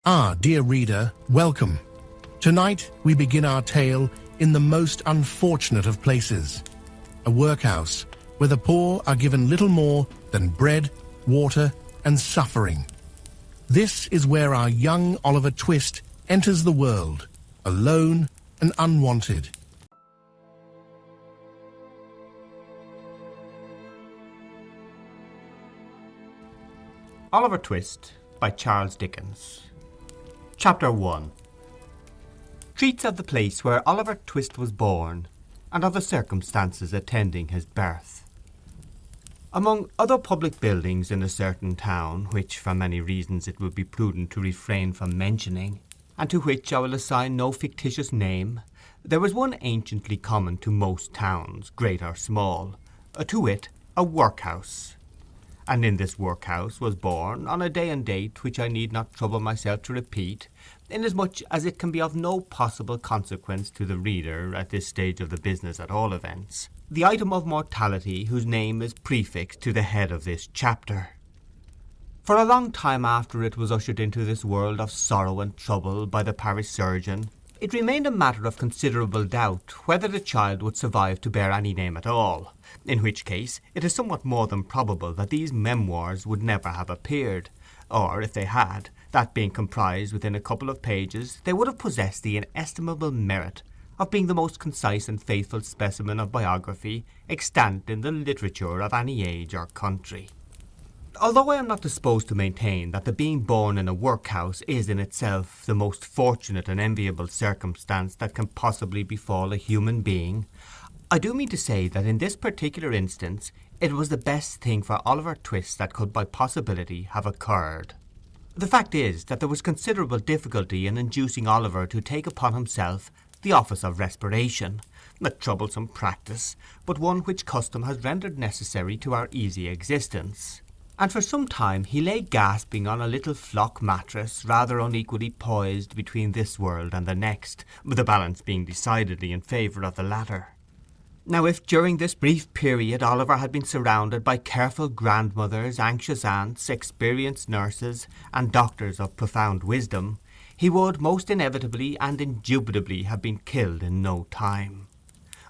Dear reader, welcome. Tonight we begin our tale in the most unfortunate of places, a workhouse where the poor are given little more than bread, water, and suffering. This is where our young Oliver Twist enters the world, alone and unwanted. Oliver Twist by Charles Dickens. Chapter 1 Treats of the place where Oliver Twist was born, and of the circumstances attending his birth. Among other public buildings in a certain town, which for many reasons it would be prudent to refrain from mentioning, and to which I will assign no fictitious name, there was one anciently common to most towns, great or small, to wit, a workhouse. And in this workhouse was born, on a day and date which I need not trouble myself to repeat, inasmuch as it can be of no possible consequence to the reader at this stage of the business at all events, the item of mortality whose name is prefixed to the head of this chapter. For a long time after it was ushered into this world of sorrow and trouble by the parish surgeon, it remained a matter of considerable doubt whether the child would survive to bear any name at all, in which case it is somewhat more than probable that these memoirs would never have appeared, or, if they had, that being comprised within a couple of pages, they would have possessed the inestimable merit of being the most concise and faithful specimen of biography extant in the literature of any age or country. Although I am not disposed to maintain that the being born in a workhouse is in itself the most fortunate and enviable circumstance that can possibly befall a human being, I do mean to say that in this particular instance it was the best thing for Oliver Twist that could by possibility have occurred. The fact is that there was considerable difficulty in inducing Oliver to take upon himself the office of respiration, a troublesome practice, but one which custom has rendered necessary to our easy existence. And for some time he lay gasping on a little flock mattress, rather unequally poised between this world and the next, the balance being decidedly in favour of the latter. Now if during this brief period Oliver had been surrounded by careful grandmothers, anxious aunts, experienced nurses, and doctors of profound wisdom, he would most inevitably and indubitably have been killed in no time.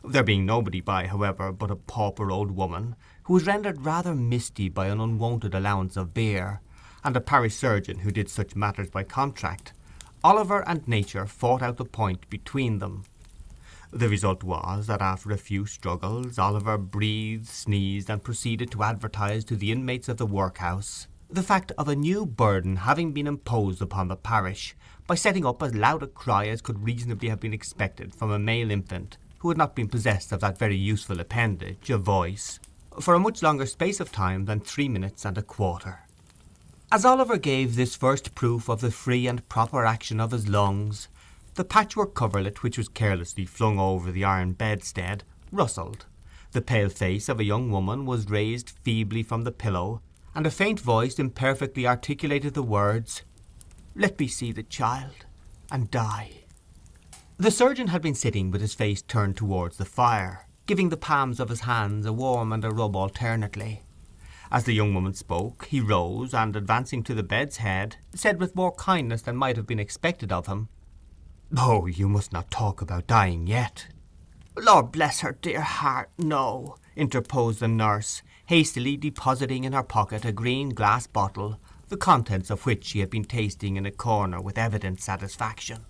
There being nobody by, however, but a pauper old woman, who was rendered rather misty by an unwonted allowance of beer, and a parish surgeon who did such matters by contract, Oliver and nature fought out the point between them. The result was that after a few struggles Oliver breathed, sneezed, and proceeded to advertise to the inmates of the workhouse the fact of a new burden having been imposed upon the parish, by setting up as loud a cry as could reasonably have been expected from a male infant who had not been possessed of that very useful appendage, a voice, for a much longer space of time than 3 minutes and a quarter. As Oliver gave this first proof of the free and proper action of his lungs, the patchwork coverlet which was carelessly flung over the iron bedstead rustled, the pale face of a young woman was raised feebly from the pillow, and a faint voice imperfectly articulated the words, "Let me see the child, and die." The surgeon had been sitting with his face turned towards the fire, giving the palms of his hands a warm and a rub alternately. As the young woman spoke, he rose, and advancing to the bed's head, said with more kindness than might have been expected of him, "Oh, you must not talk about dying yet." "Lord bless her dear heart, no," interposed the nurse, hastily depositing in her pocket a green glass bottle, the contents of which she had been tasting in a corner with evident satisfaction.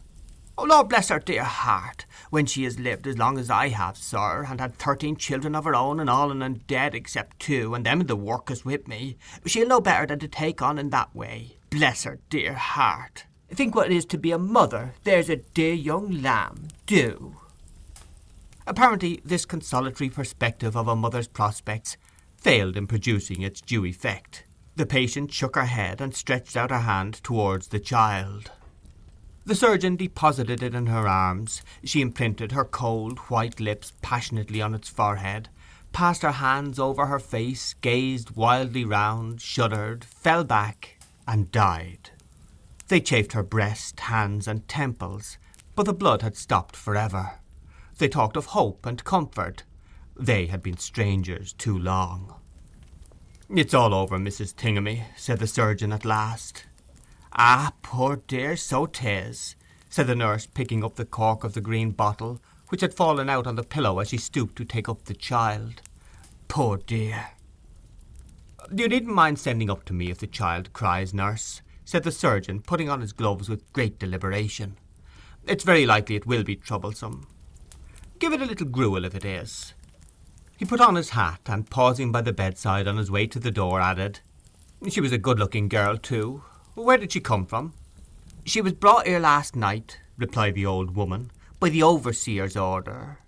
"Oh, Lord bless her dear heart, when she has lived as long as I have, sir, and had 13 children of her own, and all on 'em dead except 2, and them in the workus with me, she'll know better than to take on in that way. Bless her dear heart. Think what it is to be a mother, there's a dear young lamb, do." Apparently this consolatory perspective of a mother's prospects failed in producing its due effect. The patient shook her head and stretched out her hand towards the child. The surgeon deposited it in her arms. She imprinted her cold, white lips passionately on its forehead, passed her hands over her face, gazed wildly round, shuddered, fell back, and died. They chafed her breast, hands, and temples, but the blood had stopped for ever. They talked of hope and comfort. They had been strangers too long. "It's all over, Mrs. Thingummy," said the surgeon at last. "Ah, poor dear, so 'tis," said the nurse, picking up the cork of the green bottle, which had fallen out on the pillow as she stooped to take up the child. "Poor dear." "You needn't mind sending up to me if the child cries, nurse," said the surgeon, putting on his gloves with great deliberation. "It's very likely it will be troublesome. Give it a little gruel if it is." He put on his hat, and pausing by the bedside on his way to the door, added, "She was a good-looking girl, too. Where did she come from?" "She was brought here last night," replied the old woman, "by the overseer's order.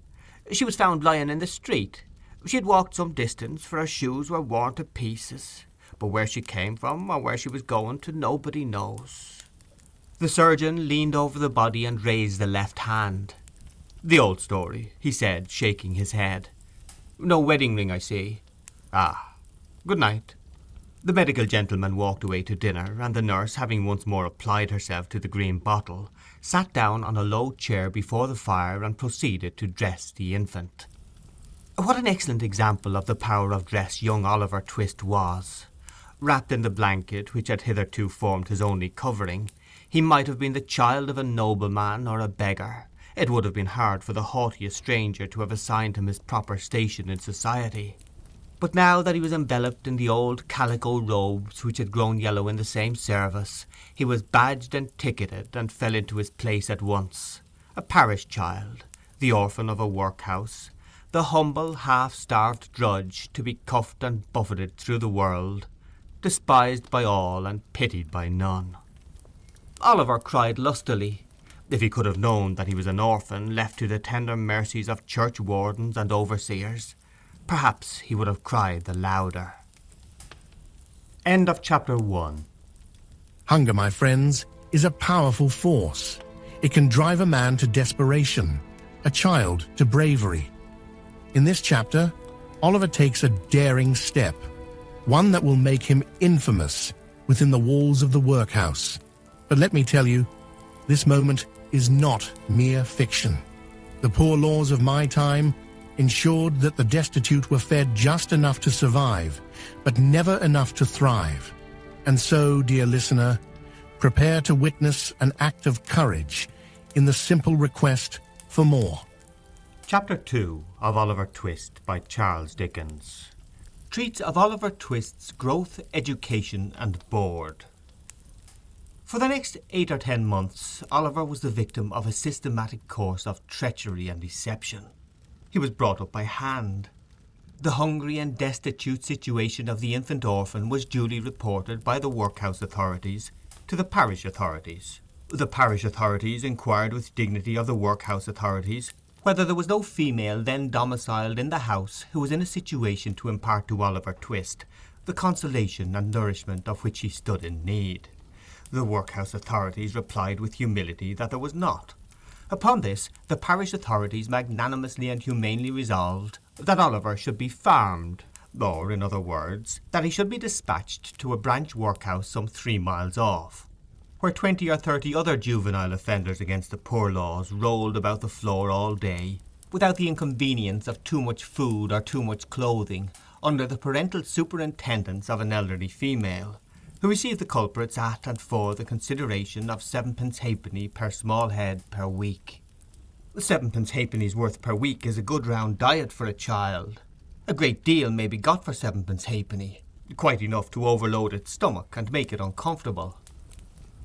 She was found lying in the street. She had walked some distance, for her shoes were worn to pieces. But where she came from, or where she was going to, nobody knows." The surgeon leaned over the body and raised the left hand. "The old story," he said, shaking his head. "No wedding ring, I see. Ah, good night." The medical gentleman walked away to dinner, and the nurse, having once more applied herself to the green bottle, sat down on a low chair before the fire and proceeded to dress the infant. What an excellent example of the power of dress young Oliver Twist was! Wrapped in the blanket which had hitherto formed his only covering, he might have been the child of a nobleman or a beggar. It would have been hard for the haughtiest stranger to have assigned him his proper station in society. But now that he was enveloped in the old calico robes which had grown yellow in the same service, he was badged and ticketed, and fell into his place at once. A parish child, the orphan of a workhouse, the humble half-starved drudge, to be cuffed and buffeted through the world, despised by all and pitied by none. Oliver cried lustily. If he could have known that he was an orphan, left to the tender mercies of church wardens and overseers, perhaps he would have cried the louder. End of chapter 1. Hunger, my friends, is a powerful force. It can drive a man to desperation, a child to bravery. In this chapter, Oliver takes a daring step, one that will make him infamous within the walls of the workhouse. But let me tell you, this moment is not mere fiction. The poor laws of my time ensured that the destitute were fed just enough to survive, but never enough to thrive. And so, dear listener, prepare to witness an act of courage in the simple request for more. Chapter 2 of Oliver Twist by Charles Dickens treats of Oliver Twist's growth, education, and board. For the next 8 or 10 months, Oliver was the victim of a systematic course of treachery and deception. He was brought up by hand. The hungry and destitute situation of the infant orphan was duly reported by the workhouse authorities to the parish authorities. The parish authorities inquired with dignity of the workhouse authorities whether there was no female then domiciled in the house who was in a situation to impart to Oliver Twist the consolation and nourishment of which he stood in need. The workhouse authorities replied with humility that there was not. Upon this, the parish authorities magnanimously and humanely resolved that Oliver should be farmed, or, in other words, that he should be dispatched to a branch workhouse some 3 miles off, where 20 or 30 other juvenile offenders against the poor laws rolled about the floor all day, without the inconvenience of too much food or too much clothing, under the parental superintendence of an elderly female, who received the culprits at and for the consideration of 7 halfpenny per small head per week. 7 halfpenny's worth per week is a good round diet for a child. A great deal may be got for 7 halfpenny, quite enough to overload its stomach and make it uncomfortable.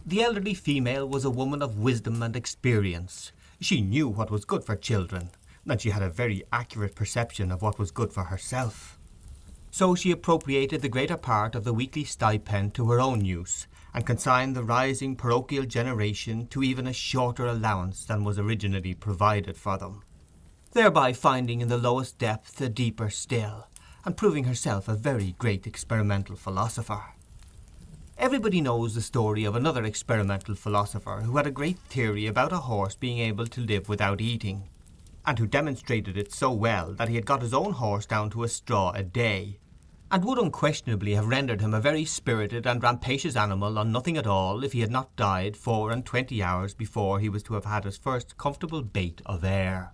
The elderly female was a woman of wisdom and experience. She knew what was good for children, and she had a very accurate perception of what was good for herself. So she appropriated the greater part of the weekly stipend to her own use, and consigned the rising parochial generation to even a shorter allowance than was originally provided for them, thereby finding in the lowest depth a deeper still, and proving herself a very great experimental philosopher. Everybody knows the story of another experimental philosopher who had a great theory about a horse being able to live without eating, and who demonstrated it so well that he had got his own horse down to a straw a day, and would unquestionably have rendered him a very spirited and rampacious animal on nothing at all if he had not died 24 hours before he was to have had his first comfortable bait of air.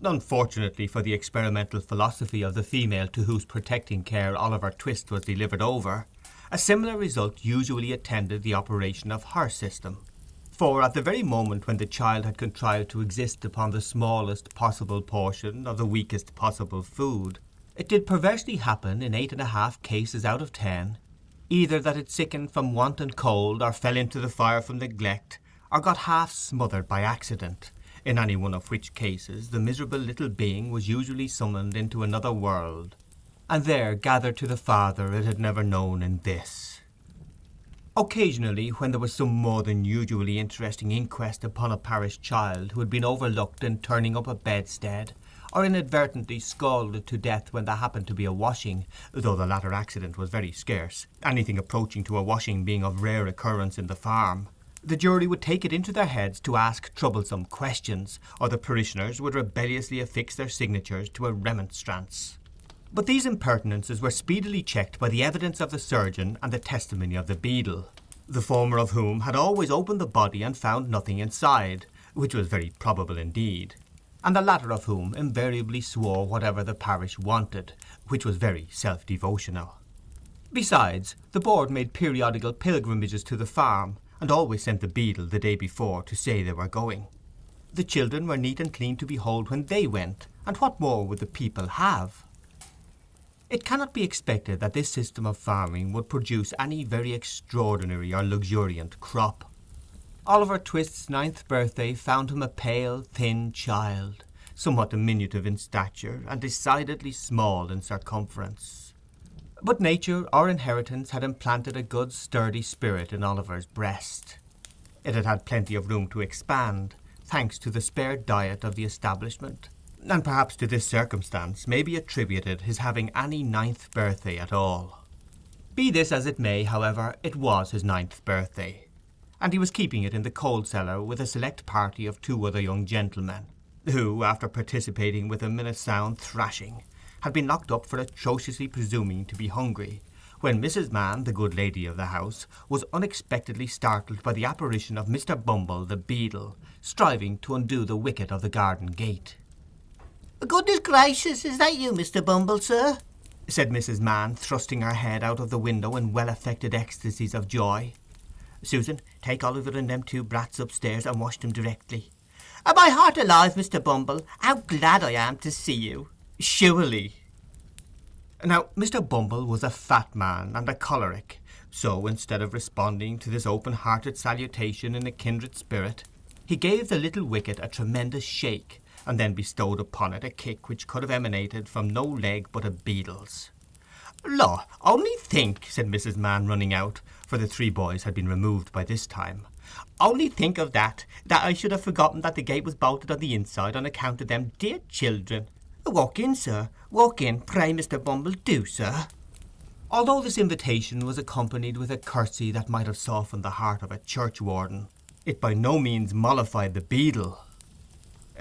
Unfortunately for the experimental philosophy of the female to whose protecting care Oliver Twist was delivered over, A similar result usually attended the operation of her system, for at the very moment when the child had contrived to exist upon the smallest possible portion of the weakest possible food, it did perversely happen in 8.5 cases out of 10, either that it sickened from want and cold, or fell into the fire from neglect, or got half smothered by accident, in any one of which cases the miserable little being was usually summoned into another world, and there gathered to the father it had never known in this. Occasionally, when there was some more than usually interesting inquest upon a parish child who had been overlooked in turning up a bedstead, or inadvertently scalded to death when there happened to be a washing, though the latter accident was very scarce, anything approaching to a washing being of rare occurrence in the farm, the jury would take it into their heads to ask troublesome questions, or the parishioners would rebelliously affix their signatures to a remonstrance. But these impertinences were speedily checked by the evidence of the surgeon and the testimony of the beadle, the former of whom had always opened the body and found nothing inside, which was very probable indeed, and the latter of whom invariably swore whatever the parish wanted, which was very self-devotional. Besides, the board made periodical pilgrimages to the farm, and always sent the beadle the day before to say they were going. The children were neat and clean to behold when they went, and what more would the people have? It cannot be expected that this system of farming would produce any very extraordinary or luxuriant crop. Oliver Twist's 9th birthday found him a pale, thin child, somewhat diminutive in stature and decidedly small in circumference. But nature or inheritance had implanted a good sturdy spirit in Oliver's breast. It had had plenty of room to expand, thanks to the spare diet of the establishment, and perhaps to this circumstance may be attributed his having any 9th birthday at all. Be this as it may, however, it was his 9th birthday, and he was keeping it in the coal cellar with a select party of 2 other young gentlemen, who, after participating with him in a sound thrashing, had been locked up for atrociously presuming to be hungry, when Mrs. Mann, the good lady of the house, was unexpectedly startled by the apparition of Mr. Bumble, the beadle, striving to undo the wicket of the garden gate. "Goodness gracious, is that you, Mr. Bumble, sir?" said Mrs. Mann, thrusting her head out of the window in well-affected ecstasies of joy. "Susan, take Oliver and them 2 brats upstairs and wash them directly." "My heart alive, Mr. Bumble, how glad I am to see you." "Surely." Now, Mr. Bumble was a fat man and a choleric, so instead of responding to this open-hearted salutation in a kindred spirit, he gave the little wicket a tremendous shake, and then bestowed upon it a kick which could have emanated from no leg but a beadle's. "Law, only think," said Mrs. Mann, running out, for the 3 boys had been removed by this time, "only think of that I should have forgotten that the gate was bolted on the inside on account of them dear children. Walk in, sir, walk in, pray, Mr. Bumble, do, sir." Although this invitation was accompanied with a curtsy that might have softened the heart of a churchwarden, it by no means mollified the beadle.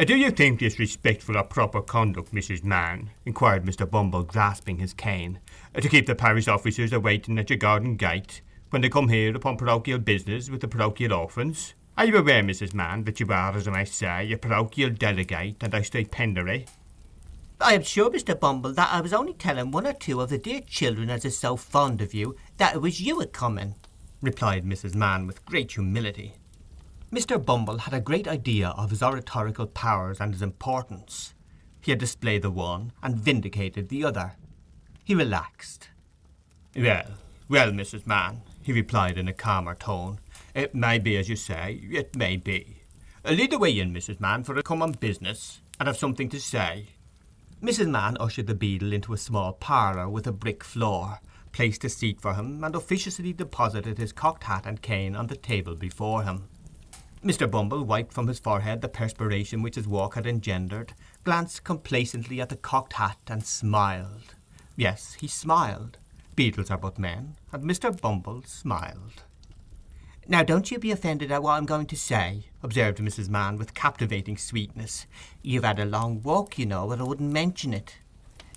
Do you think this respectful or proper conduct, Mrs. Mann," inquired Mr. Bumble, grasping his cane, "to keep the parish officers a-waiting at your garden gate, when they come here upon parochial business with the parochial orphans? Are you aware, Mrs. Mann, that you are, as I may say, a parochial delegate and a stipendiary?" "I am sure, Mr. Bumble, that I was only telling 1 or 2 of the dear children as is so fond of you that it was you a-coming," replied Mrs. Mann with great humility. Mr. Bumble had a great idea of his oratorical powers and his importance. He had displayed the one and vindicated the other. He relaxed. "Well, Mrs. Mann," he replied in a calmer tone, "it may be as you say, it may be. Lead the way in, Mrs. Mann, for I come on business, and have something to say." Mrs. Mann ushered the beadle into a small parlour with a brick floor, placed a seat for him, and officiously deposited his cocked hat and cane on the table before him. Mr. Bumble wiped from his forehead the perspiration which his walk had engendered, glanced complacently at the cocked hat, and smiled. Yes, he smiled. Beadles are but men, and Mr. Bumble smiled. "Now don't you be offended at what I'm going to say," observed Mrs. Mann with captivating sweetness. "You've had a long walk, you know, or I wouldn't mention it.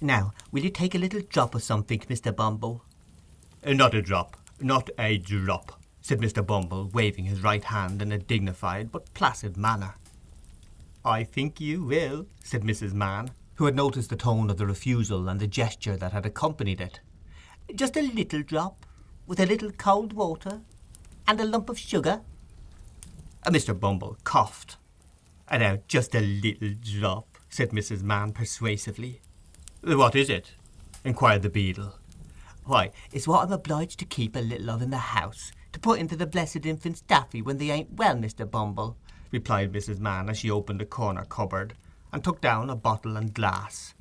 Now, will you take a little drop of something, Mr. Bumble?" "Not a drop, not a drop," said Mr. Bumble, waving his right hand in a dignified but placid manner. "I think you will," said Mrs. Mann, who had noticed the tone of the refusal and the gesture that had accompanied it. "Just a little drop?" with a little cold water and a lump of sugar?" Mr. Bumble coughed. "Now, just a little drop," said Mrs. Mann persuasively. "What is it?" inquired the beadle. "Why, it's what I'm obliged to keep a little of in the house, to put into the blessed infant's daffy when they ain't well, Mr. Bumble," replied Mrs. Mann, as she opened a corner cupboard and took down a bottle and glass.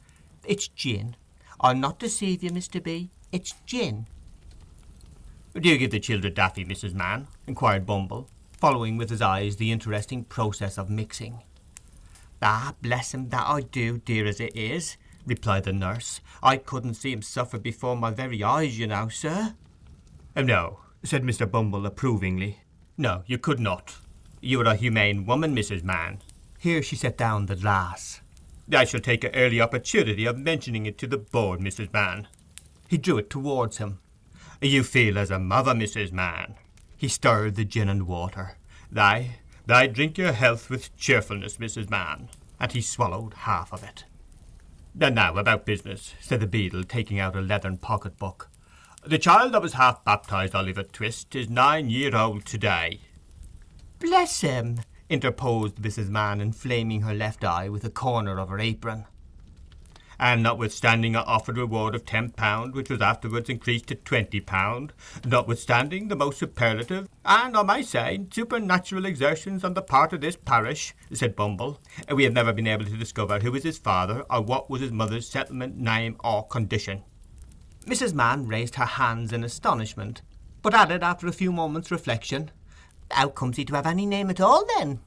"It's gin. I'll not deceive you, Mr. B. It's gin." "Do you give the children daffy, Mrs. Mann?" inquired Bumble, following with his eyes the interesting process of mixing. "Ah, bless him, that I do, dear as it is," replied the nurse. "I couldn't see him suffer before my very eyes, you know, sir." "No," said Mr. Bumble approvingly. "No, you could not. You are a humane woman, Mrs. Mann." Here she set down the glass. "I shall take an early opportunity of mentioning it to the board, Mrs. Mann." He drew it towards him. "You feel as a mother, Mrs. Mann." He stirred the gin and water. I drink your health with cheerfulness, Mrs. Mann." And he swallowed half of it. "And now about business," said the beadle, taking out a leathern pocket-book. "The child that was half baptised, Oliver Twist, is 9 year old today." "Bless him!" interposed Mrs. Mann, inflaming her left eye with a corner of her apron. "And notwithstanding an offered reward of £10, which was afterwards increased to £20, notwithstanding the most superlative, and, I may say, supernatural exertions on the part of this parish," said Bumble, "we have never been able to discover who was his father, or what was his mother's settlement, name, or condition." Mrs. Mann raised her hands in astonishment, but added after a few moments' reflection, "How comes he to have any name at all, then?"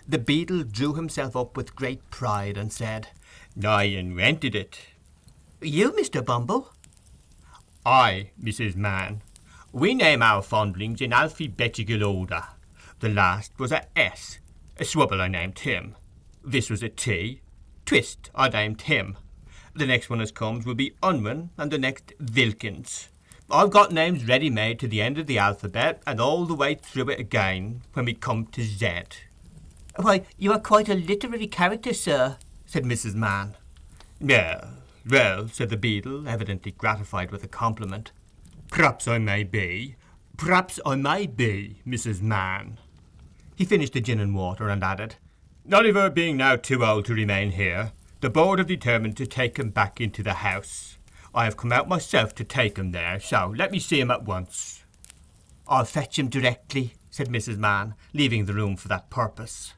The beadle drew himself up with great pride and said, "I invented it." "You, Mr. Bumble?" "I, Mrs. Mann. We name our fondlings in alphabetical order. The last was a S. Swubble I named him. This was a T. Twist I named him. The next one as comes will be Unwin, and the next Vilkins. I've got names ready-made to the end of the alphabet, and all the way through it again, when we come to Z." "Why, you are quite a literary character, sir," said Mrs. Mann. Well, said the beadle, evidently gratified with the compliment. "Perhaps I may be, Mrs. Mann." He finished the gin and water, and added, "Oliver being now too old to remain here, the board have determined to take him back into the house. I have come out myself to take him there, so let me see him at once." "I'll fetch him directly," said Mrs. Mann, leaving the room for that purpose.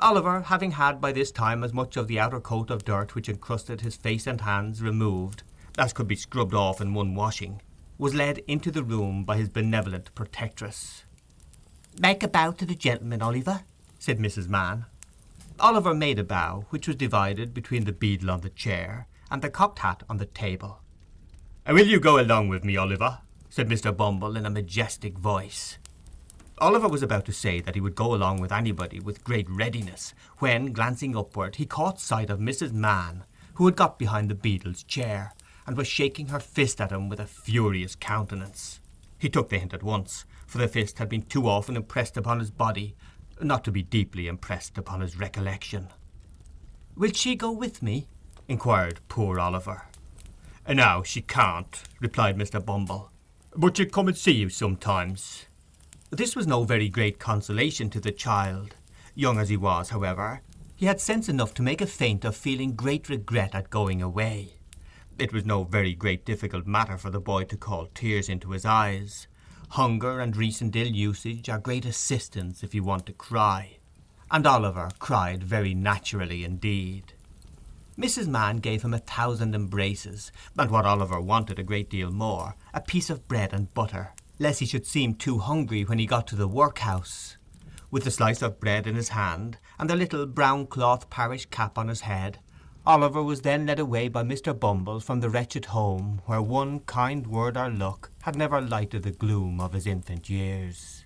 Oliver, having had by this time as much of the outer coat of dirt which encrusted his face and hands removed as could be scrubbed off in one washing, was led into the room by his benevolent protectress. "Make a bow to the gentleman, Oliver," said Mrs. Mann. Oliver made a bow, which was divided between the beadle on the chair and the cocked hat on the table. "Will you go along with me, Oliver?" said Mr. Bumble in a majestic voice. Oliver was about to say that he would go along with anybody with great readiness, when, glancing upward, he caught sight of Mrs. Mann, who had got behind the beadle's chair, and was shaking her fist at him with a furious countenance. He took the hint at once, for the fist had been too often impressed upon his body not to be deeply impressed upon his recollection. "Will she go with me?" inquired poor Oliver. "No, she can't," replied Mr. Bumble, "but she'll come and see you sometimes." This was no very great consolation to the child. Young as he was, however, he had sense enough to make a feint of feeling great regret at going away. It was no very great difficult matter for the boy to call tears into his eyes. Hunger and recent ill usage are great assistants if you want to cry, and Oliver cried very naturally indeed. Mrs. Mann gave him 1,000 embraces, and what Oliver wanted a great deal more, a piece of bread and butter, lest he should seem too hungry when he got to the workhouse. With the slice of bread in his hand, and the little brown cloth parish cap on his head, Oliver was then led away by Mr. Bumble from the wretched home where one kind word or look had never lighted the gloom of his infant years.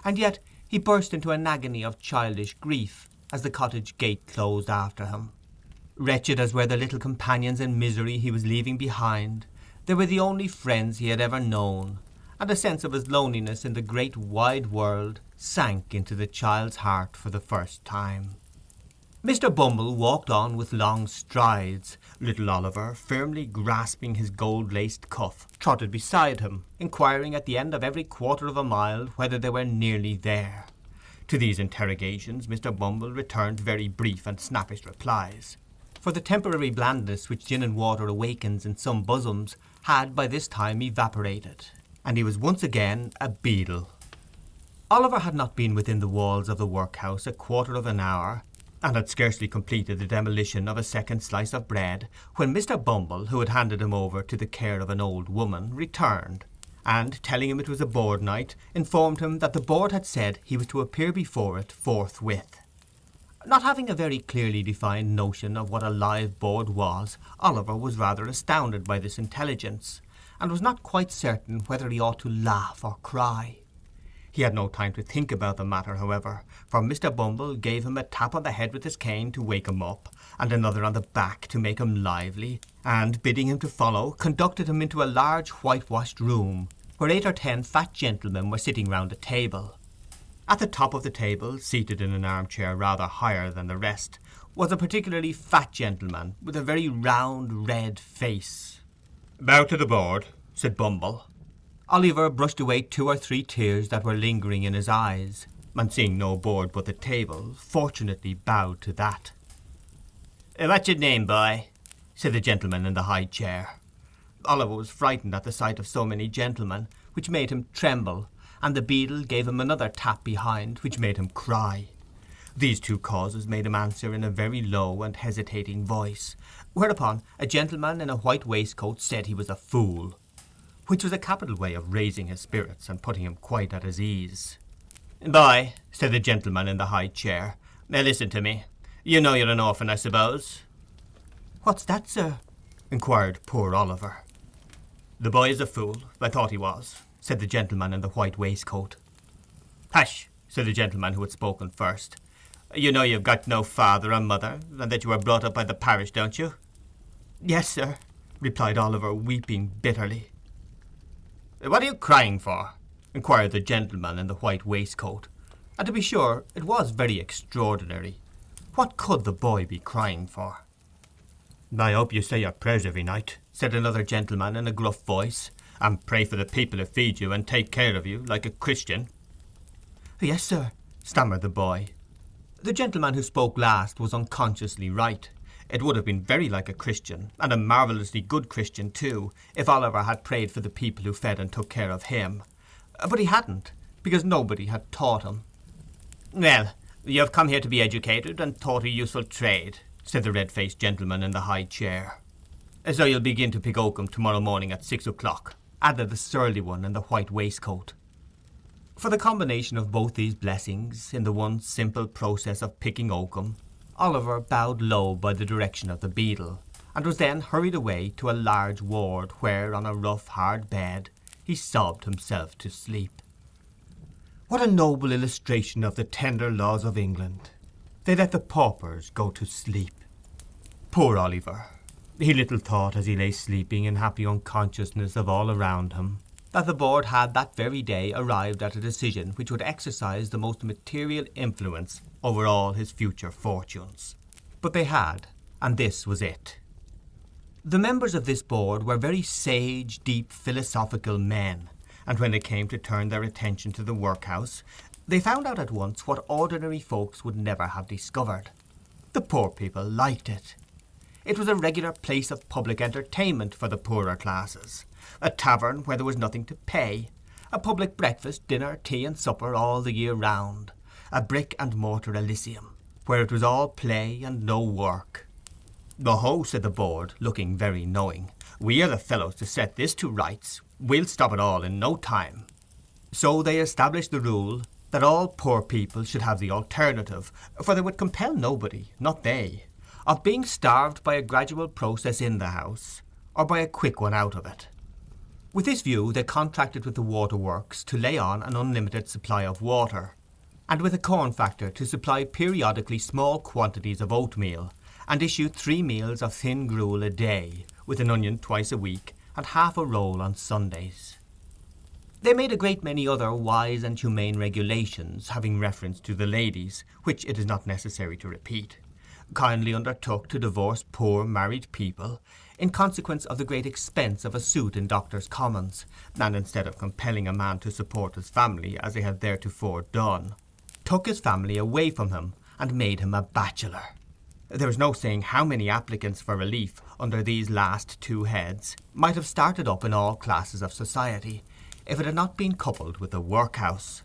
And yet he burst into an agony of childish grief as the cottage gate closed after him. Wretched as were the little companions in misery he was leaving behind, they were the only friends he had ever known, and a sense of his loneliness in the great wide world sank into the child's heart for the first time. Mr. Bumble walked on with long strides. Little Oliver, firmly grasping his gold-laced cuff, trotted beside him, inquiring at the end of every quarter of a mile whether they were nearly there. To these interrogations Mr. Bumble returned very brief and snappish replies, for the temporary blandness which gin and water awakens in some bosoms had by this time evaporated, and he was once again a beadle. Oliver had not been within the walls of the workhouse a quarter of an hour, and had scarcely completed the demolition of a second slice of bread, when Mr. Bumble, who had handed him over to the care of an old woman, returned, and, telling him it was a board night, informed him that the board had said he was to appear before it forthwith. Not having a very clearly defined notion of what a live board was, Oliver was rather astounded by this intelligence, and was not quite certain whether he ought to laugh or cry. He had no time to think about the matter, however, for Mr. Bumble gave him a tap on the head with his cane to wake him up, and another on the back to make him lively, and, bidding him to follow, conducted him into a large whitewashed room, where 8 or 10 fat gentlemen were sitting round a table. At the top of the table, seated in an armchair rather higher than the rest, was a particularly fat gentleman with a very round red face. "Bow to the board," said Bumble. Oliver brushed away 2 or 3 tears that were lingering in his eyes, and seeing no board but the table, fortunately bowed to that. "What's your name, boy?" said the gentleman in the high chair. Oliver was frightened at the sight of so many gentlemen, which made him tremble, and the beadle gave him another tap behind, which made him cry. These 2 causes made him answer in a very low and hesitating voice, whereupon a gentleman in a white waistcoat said he was a fool, which was a capital way of raising his spirits and putting him quite at his ease. "Boy," said the gentleman in the high chair, "now listen to me. You know you're an orphan, I suppose?" "What's that, sir?" inquired poor Oliver. "The boy is a fool. I thought he was," said the gentleman in the white waistcoat. "Hush," said the gentleman who had spoken first. "You know you've got no father or mother, and that you were brought up by the parish, don't you?" "Yes, sir," replied Oliver, weeping bitterly. "What are you crying for?" inquired the gentleman in the white waistcoat. And to be sure, it was very extraordinary. What could the boy be crying for? "I hope you say your prayers every night," said another gentleman in a gruff voice. "and pray for the people who feed you and take care of you, like a Christian." "Yes, sir," stammered the boy. The gentleman who spoke last was unconsciously right. It would have been very like a Christian, and a marvellously good Christian too, if Oliver had prayed for the people who fed and took care of him. But he hadn't, because nobody had taught him. "Well, you've come here to be educated and taught a useful trade," said the red-faced gentleman in the high chair. "So you'll begin to pick oakum tomorrow morning at 6 o'clock, added the surly one in the white waistcoat. For the combination of both these blessings, in the one simple process of picking oakum, Oliver bowed low by the direction of the beadle, and was then hurried away to a large ward, where, on a rough, hard bed, he sobbed himself to sleep. What a noble illustration of the tender laws of England! They let the paupers go to sleep. Poor Oliver! He little thought, as he lay sleeping in happy unconsciousness of all around him, that the board had that very day arrived at a decision which would exercise the most material influence over all his future fortunes. But they had, and this was it. The members of this board were very sage, deep, philosophical men, and when they came to turn their attention to the workhouse, they found out at once what ordinary folks would never have discovered. The poor people liked it. It was a regular place of public entertainment for the poorer classes, a tavern where there was nothing to pay, a public breakfast, dinner, tea and supper all the year round, a brick-and-mortar Elysium, where it was all play and no work. "Oh, said the board, looking very knowing, "we are the fellows to set this to rights. We'll stop it all in no time." So they established the rule that all poor people should have the alternative, for they would compel nobody, not they, of being starved by a gradual process in the house, or by a quick one out of it. With this view they contracted with the waterworks to lay on an unlimited supply of water, and with a corn factor to supply periodically small quantities of oatmeal, and issue 3 meals of thin gruel a day, with an onion twice a week, and half a roll on Sundays. They made a great many other wise and humane regulations, having reference to the ladies, which it is not necessary to repeat. kindly undertook to divorce poor married people in consequence of the great expense of a suit in Doctors' Commons, and instead of compelling a man to support his family as they had theretofore done, took his family away from him and made him a bachelor. There is no saying how many applicants for relief under these last two heads might have started up in all classes of society if it had not been coupled with the workhouse.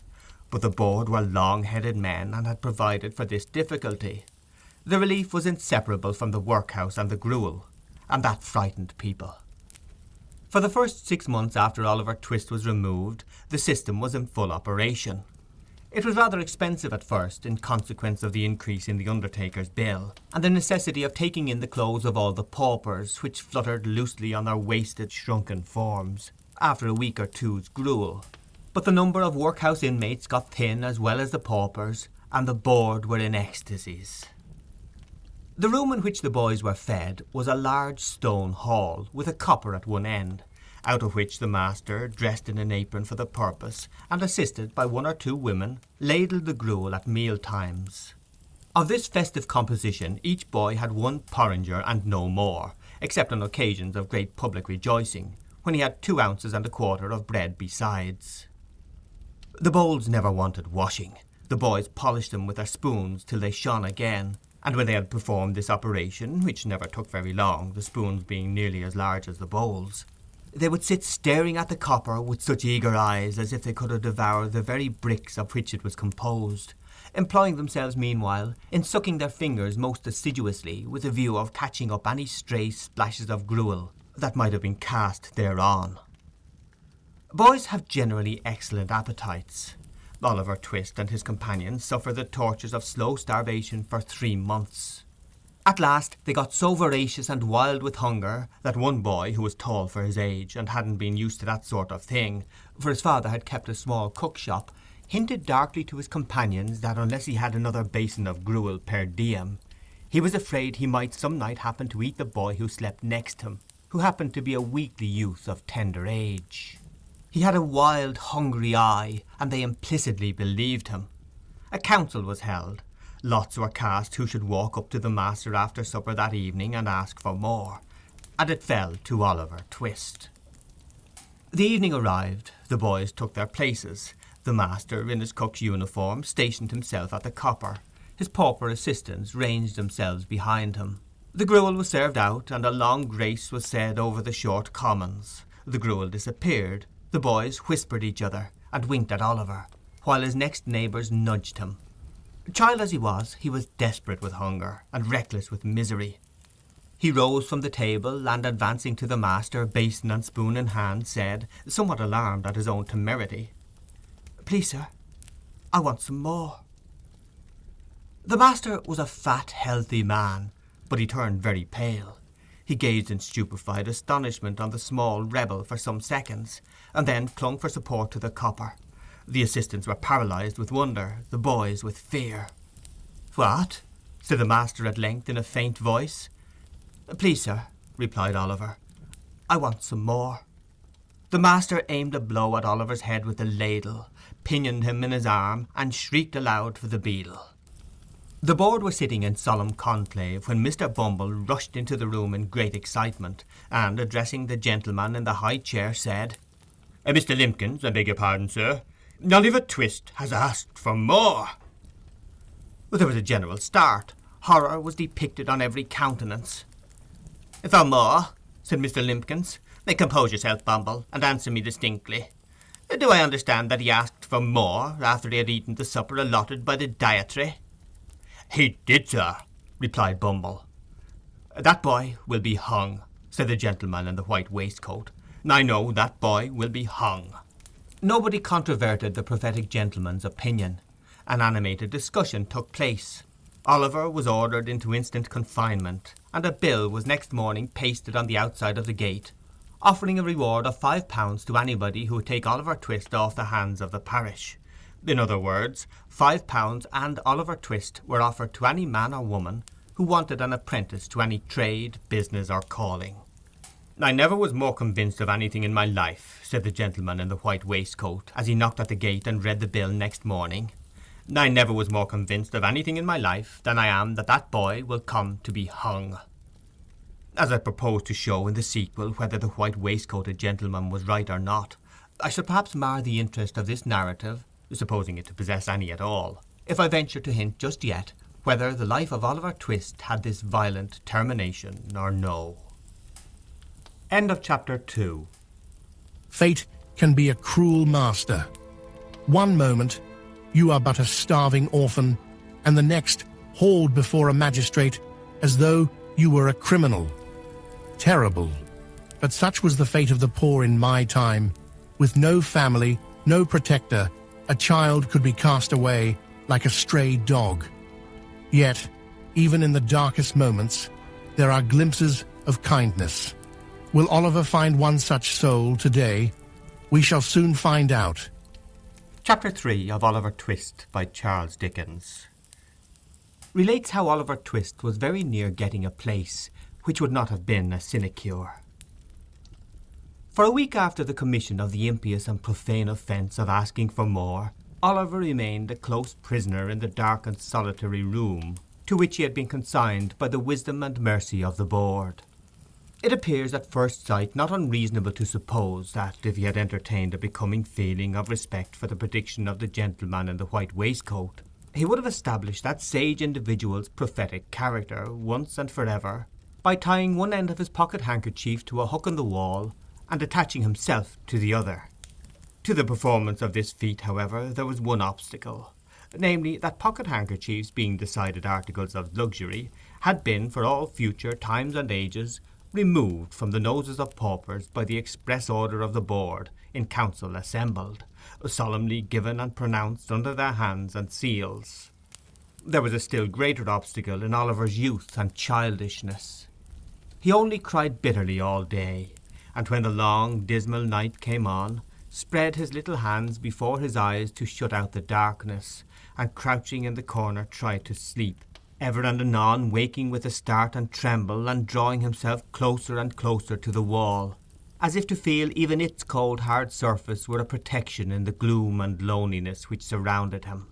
But the board were long-headed men and had provided for this difficulty. The relief was inseparable from the workhouse and the gruel, and that frightened people. For the first 6 months after Oliver Twist was removed, the system was in full operation. It was rather expensive at first, in consequence of the increase in the undertaker's bill, and the necessity of taking in the clothes of all the paupers, which fluttered loosely on their wasted, shrunken forms, after a week or two's gruel. But the number of workhouse inmates got thin as well as the paupers, and the board were in ecstasies. The room in which the boys were fed was a large stone hall, with a copper at one end, out of which the master, dressed in an apron for the purpose, and assisted by 1 or 2 women, ladled the gruel at meal times. Of this festive composition each boy had 1 porringer and no more, except on occasions of great public rejoicing, when he had 2 ounces and a quarter of bread besides. The bowls never wanted washing. The boys polished them with their spoons till they shone again, and when they had performed this operation, which never took very long, the spoons being nearly as large as the bowls, they would sit staring at the copper with such eager eyes as if they could have devoured the very bricks of which it was composed, employing themselves meanwhile in sucking their fingers most assiduously with a view of catching up any stray splashes of gruel that might have been cast thereon. Boys have generally excellent appetites. Oliver Twist and his companions suffered the tortures of slow starvation for 3 months. At last they got so voracious and wild with hunger that one boy, who was tall for his age and hadn't been used to that sort of thing, for his father had kept a small cook-shop, hinted darkly to his companions that unless he had another basin of gruel per diem, he was afraid he might some night happen to eat the boy who slept next him, who happened to be a weakly youth of tender age. He had a wild, hungry eye, and they implicitly believed him. A council was held. Lots were cast who should walk up to the master after supper that evening and ask for more, and it fell to Oliver Twist. The evening arrived. The boys took their places. The master, in his cook's uniform, stationed himself at the copper. His pauper assistants ranged themselves behind him. The gruel was served out, and a long grace was said over the short commons. The gruel disappeared. The boys whispered each other, and winked at Oliver, while his next neighbours nudged him. Child as he was desperate with hunger, and reckless with misery. He rose from the table, and advancing to the master, basin and spoon in hand, said, somewhat alarmed at his own temerity, "Please, sir, I want some more." The master was a fat, healthy man, but he turned very pale. He gazed in stupefied astonishment on the small rebel for some seconds, and then clung for support to the copper. The assistants were paralysed with wonder, the boys with fear. "What?" said the master at length in a faint voice. "Please, sir," replied Oliver, "I want some more." The master aimed a blow at Oliver's head with the ladle, pinioned him in his arm, and shrieked aloud for the beadle. The board were sitting in solemn conclave when Mr. Bumble rushed into the room in great excitement, and, addressing the gentleman in the high chair, said, Mr. Limpkins, I beg your pardon, sir. Oliver Twist has asked for more." There was a general start. Horror was depicted on every countenance. "For more?" said Mr. Limpkins. "Compose yourself, Bumble, and answer me distinctly. Do I understand that he asked for more after he had eaten the supper allotted by the dietary?" "He did, sir," replied Bumble. "That boy will be hung," said the gentleman in the white waistcoat. "I know that boy will be hung." Nobody controverted the prophetic gentleman's opinion. An animated discussion took place. Oliver was ordered into instant confinement, and a bill was next morning pasted on the outside of the gate, offering a reward of £5 to anybody who would take Oliver Twist off the hands of the parish. In other words, £5 and Oliver Twist were offered to any man or woman who wanted an apprentice to any trade, business, or calling. "I never was more convinced of anything in my life," said the gentleman in the white waistcoat, as he knocked at the gate and read the bill next morning, I never was more convinced of anything in my life than I am that that boy will come to be hung. As I propose to show in the sequel whether the white waistcoated gentleman was right or not, I shall perhaps mar the interest of this narrative, supposing it to possess any at all, if I venture to hint just yet whether the life of Oliver Twist had this violent termination or no. End of chapter 2. Fate can be a cruel master. One moment, you are but a starving orphan, and the next hauled before a magistrate as though you were a criminal. Terrible. But such was the fate of the poor in my time. With no family, no protector, a child could be cast away like a stray dog. Yet, even in the darkest moments, there are glimpses of kindness. Will Oliver find one such soul today? We shall soon find out. Chapter 3 of Oliver Twist by Charles Dickens relates how Oliver Twist was very near getting a place which would not have been a sinecure. For a week after the commission of the impious and profane offence of asking for more, Oliver remained a close prisoner in the dark and solitary room to which he had been consigned by the wisdom and mercy of the board. It appears at first sight not unreasonable to suppose that, if he had entertained a becoming feeling of respect for the prediction of the gentleman in the white waistcoat, he would have established that sage individual's prophetic character once and for ever by tying one end of his pocket-handkerchief to a hook in the wall and attaching himself to the other. To the performance of this feat, however, there was one obstacle, namely that pocket-handkerchiefs, being decided articles of luxury, had been, for all future times and ages, removed from the noses of paupers by the express order of the board in council assembled, solemnly given and pronounced under their hands and seals. There was a still greater obstacle in Oliver's youth and childishness. He only cried bitterly all day, and when the long dismal night came on, spread his little hands before his eyes to shut out the darkness, and crouching in the corner tried to sleep, ever and anon waking with a start and tremble, and drawing himself closer and closer to the wall, as if to feel even its cold hard surface were a protection in the gloom and loneliness which surrounded him.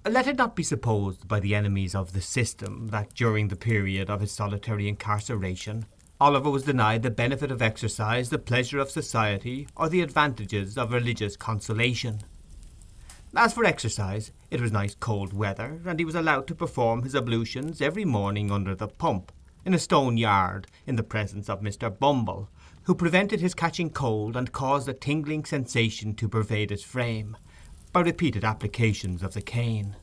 Let it not be supposed by the enemies of the system that during the period of his solitary incarceration Oliver was denied the benefit of exercise, the pleasure of society, or the advantages of religious consolation. As for exercise, it was nice cold weather, and he was allowed to perform his ablutions every morning under the pump, in a stone yard, in the presence of Mr. Bumble, who prevented his catching cold and caused a tingling sensation to pervade his frame, by repeated applications of the cane.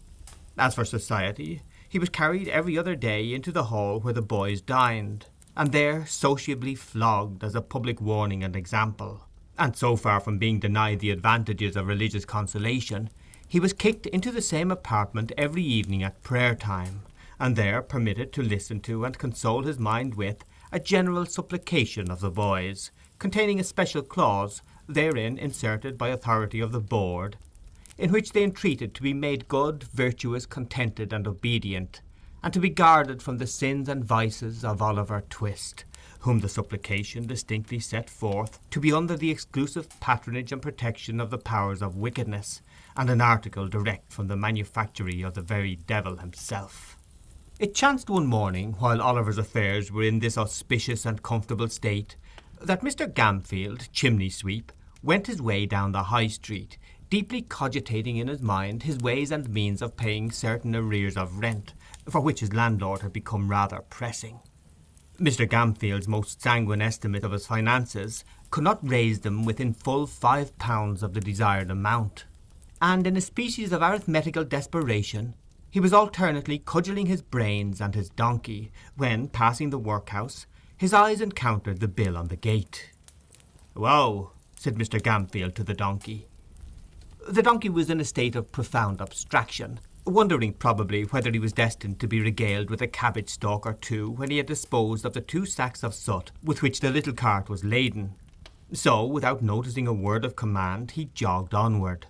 As for society, he was carried every other day into the hall where the boys dined, and there sociably flogged as a public warning and example, and so far from being denied the advantages of religious consolation, he was kicked into the same apartment every evening at prayer time, and there permitted to listen to and console his mind with a general supplication of the boys, containing a special clause, therein inserted by authority of the board, in which they entreated to be made good, virtuous, contented, and obedient, and to be guarded from the sins and vices of Oliver Twist, whom the supplication distinctly set forth to be under the exclusive patronage and protection of the powers of wickedness, and an article direct from the manufactory of the very devil himself. It chanced one morning, while Oliver's affairs were in this auspicious and comfortable state, that Mr. Gamfield, chimney-sweep, went his way down the High Street, deeply cogitating in his mind his ways and means of paying certain arrears of rent, for which his landlord had become rather pressing. Mr. Gamfield's most sanguine estimate of his finances could not raise them within full £5 of the desired amount, and in a species of arithmetical desperation he was alternately cudgelling his brains and his donkey, when, passing the workhouse, his eyes encountered the bill on the gate. "Whoa," said Mr. Gamfield to the donkey. The donkey was in a state of profound abstraction, wondering probably whether he was destined to be regaled with a cabbage stalk or two when he had disposed of the 2 sacks of soot with which the little cart was laden. So, without noticing a word of command, he jogged onward.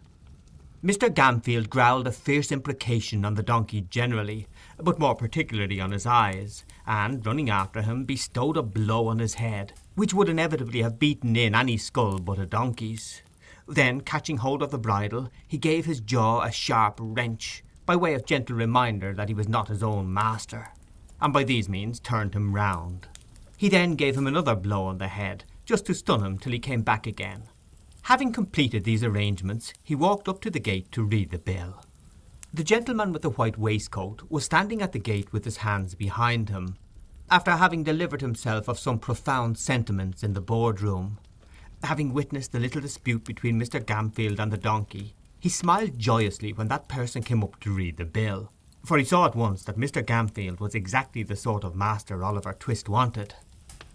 Mr. Gamfield growled a fierce imprecation on the donkey generally, but more particularly on his eyes, and, running after him, bestowed a blow on his head, which would inevitably have beaten in any skull but a donkey's. Then, catching hold of the bridle, he gave his jaw a sharp wrench, by way of gentle reminder that he was not his own master, and by these means turned him round. He then gave him another blow on the head, just to stun him till he came back again. Having completed these arrangements, he walked up to the gate to read the bill. The gentleman with the white waistcoat was standing at the gate with his hands behind him, after having delivered himself of some profound sentiments in the boardroom. Having witnessed the little dispute between Mr. Gamfield and the donkey, he smiled joyously when that person came up to read the bill, for he saw at once that Mr. Gamfield was exactly the sort of master Oliver Twist wanted.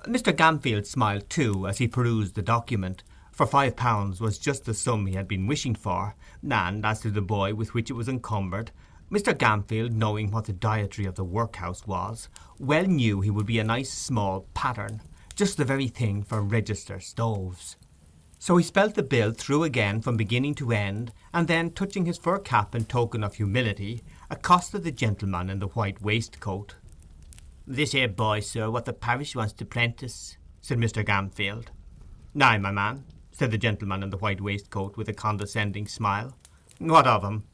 Mr. Gamfield smiled too as he perused the document, for £5 was just the sum he had been wishing for, and as to the boy with which it was encumbered, Mr. Gamfield, knowing what the dietary of the workhouse was, well knew he would be a nice small pattern, just the very thing for register stoves. So he spelt the bill through again from beginning to end, and then, touching his fur cap in token of humility, accosted the gentleman in the white waistcoat. "This here boy, sir, what the parish wants to prentice," said Mr. Gamfield. "Ay, my man," said the gentleman in the white waistcoat with a condescending smile. "What of him?"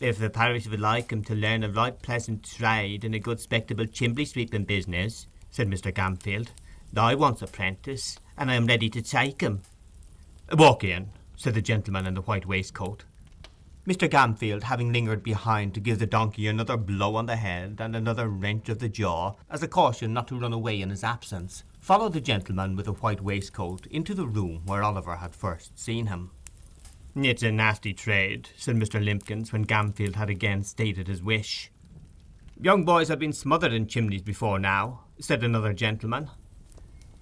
"If the parish would like him to learn a right pleasant trade in a good spectable chimbley-sweeping business," said Mr. Gamfield, "I wants a prentice, and I am ready to take him." "Walk in," said the gentleman in the white waistcoat. Mr. Gamfield, having lingered behind to give the donkey another blow on the head and another wrench of the jaw, as a caution not to run away in his absence, followed the gentleman with the white waistcoat into the room where Oliver had first seen him. "It's a nasty trade," said Mr. Limpkins, when Gamfield had again stated his wish. "Young boys have been smothered in chimneys before now," said another gentleman.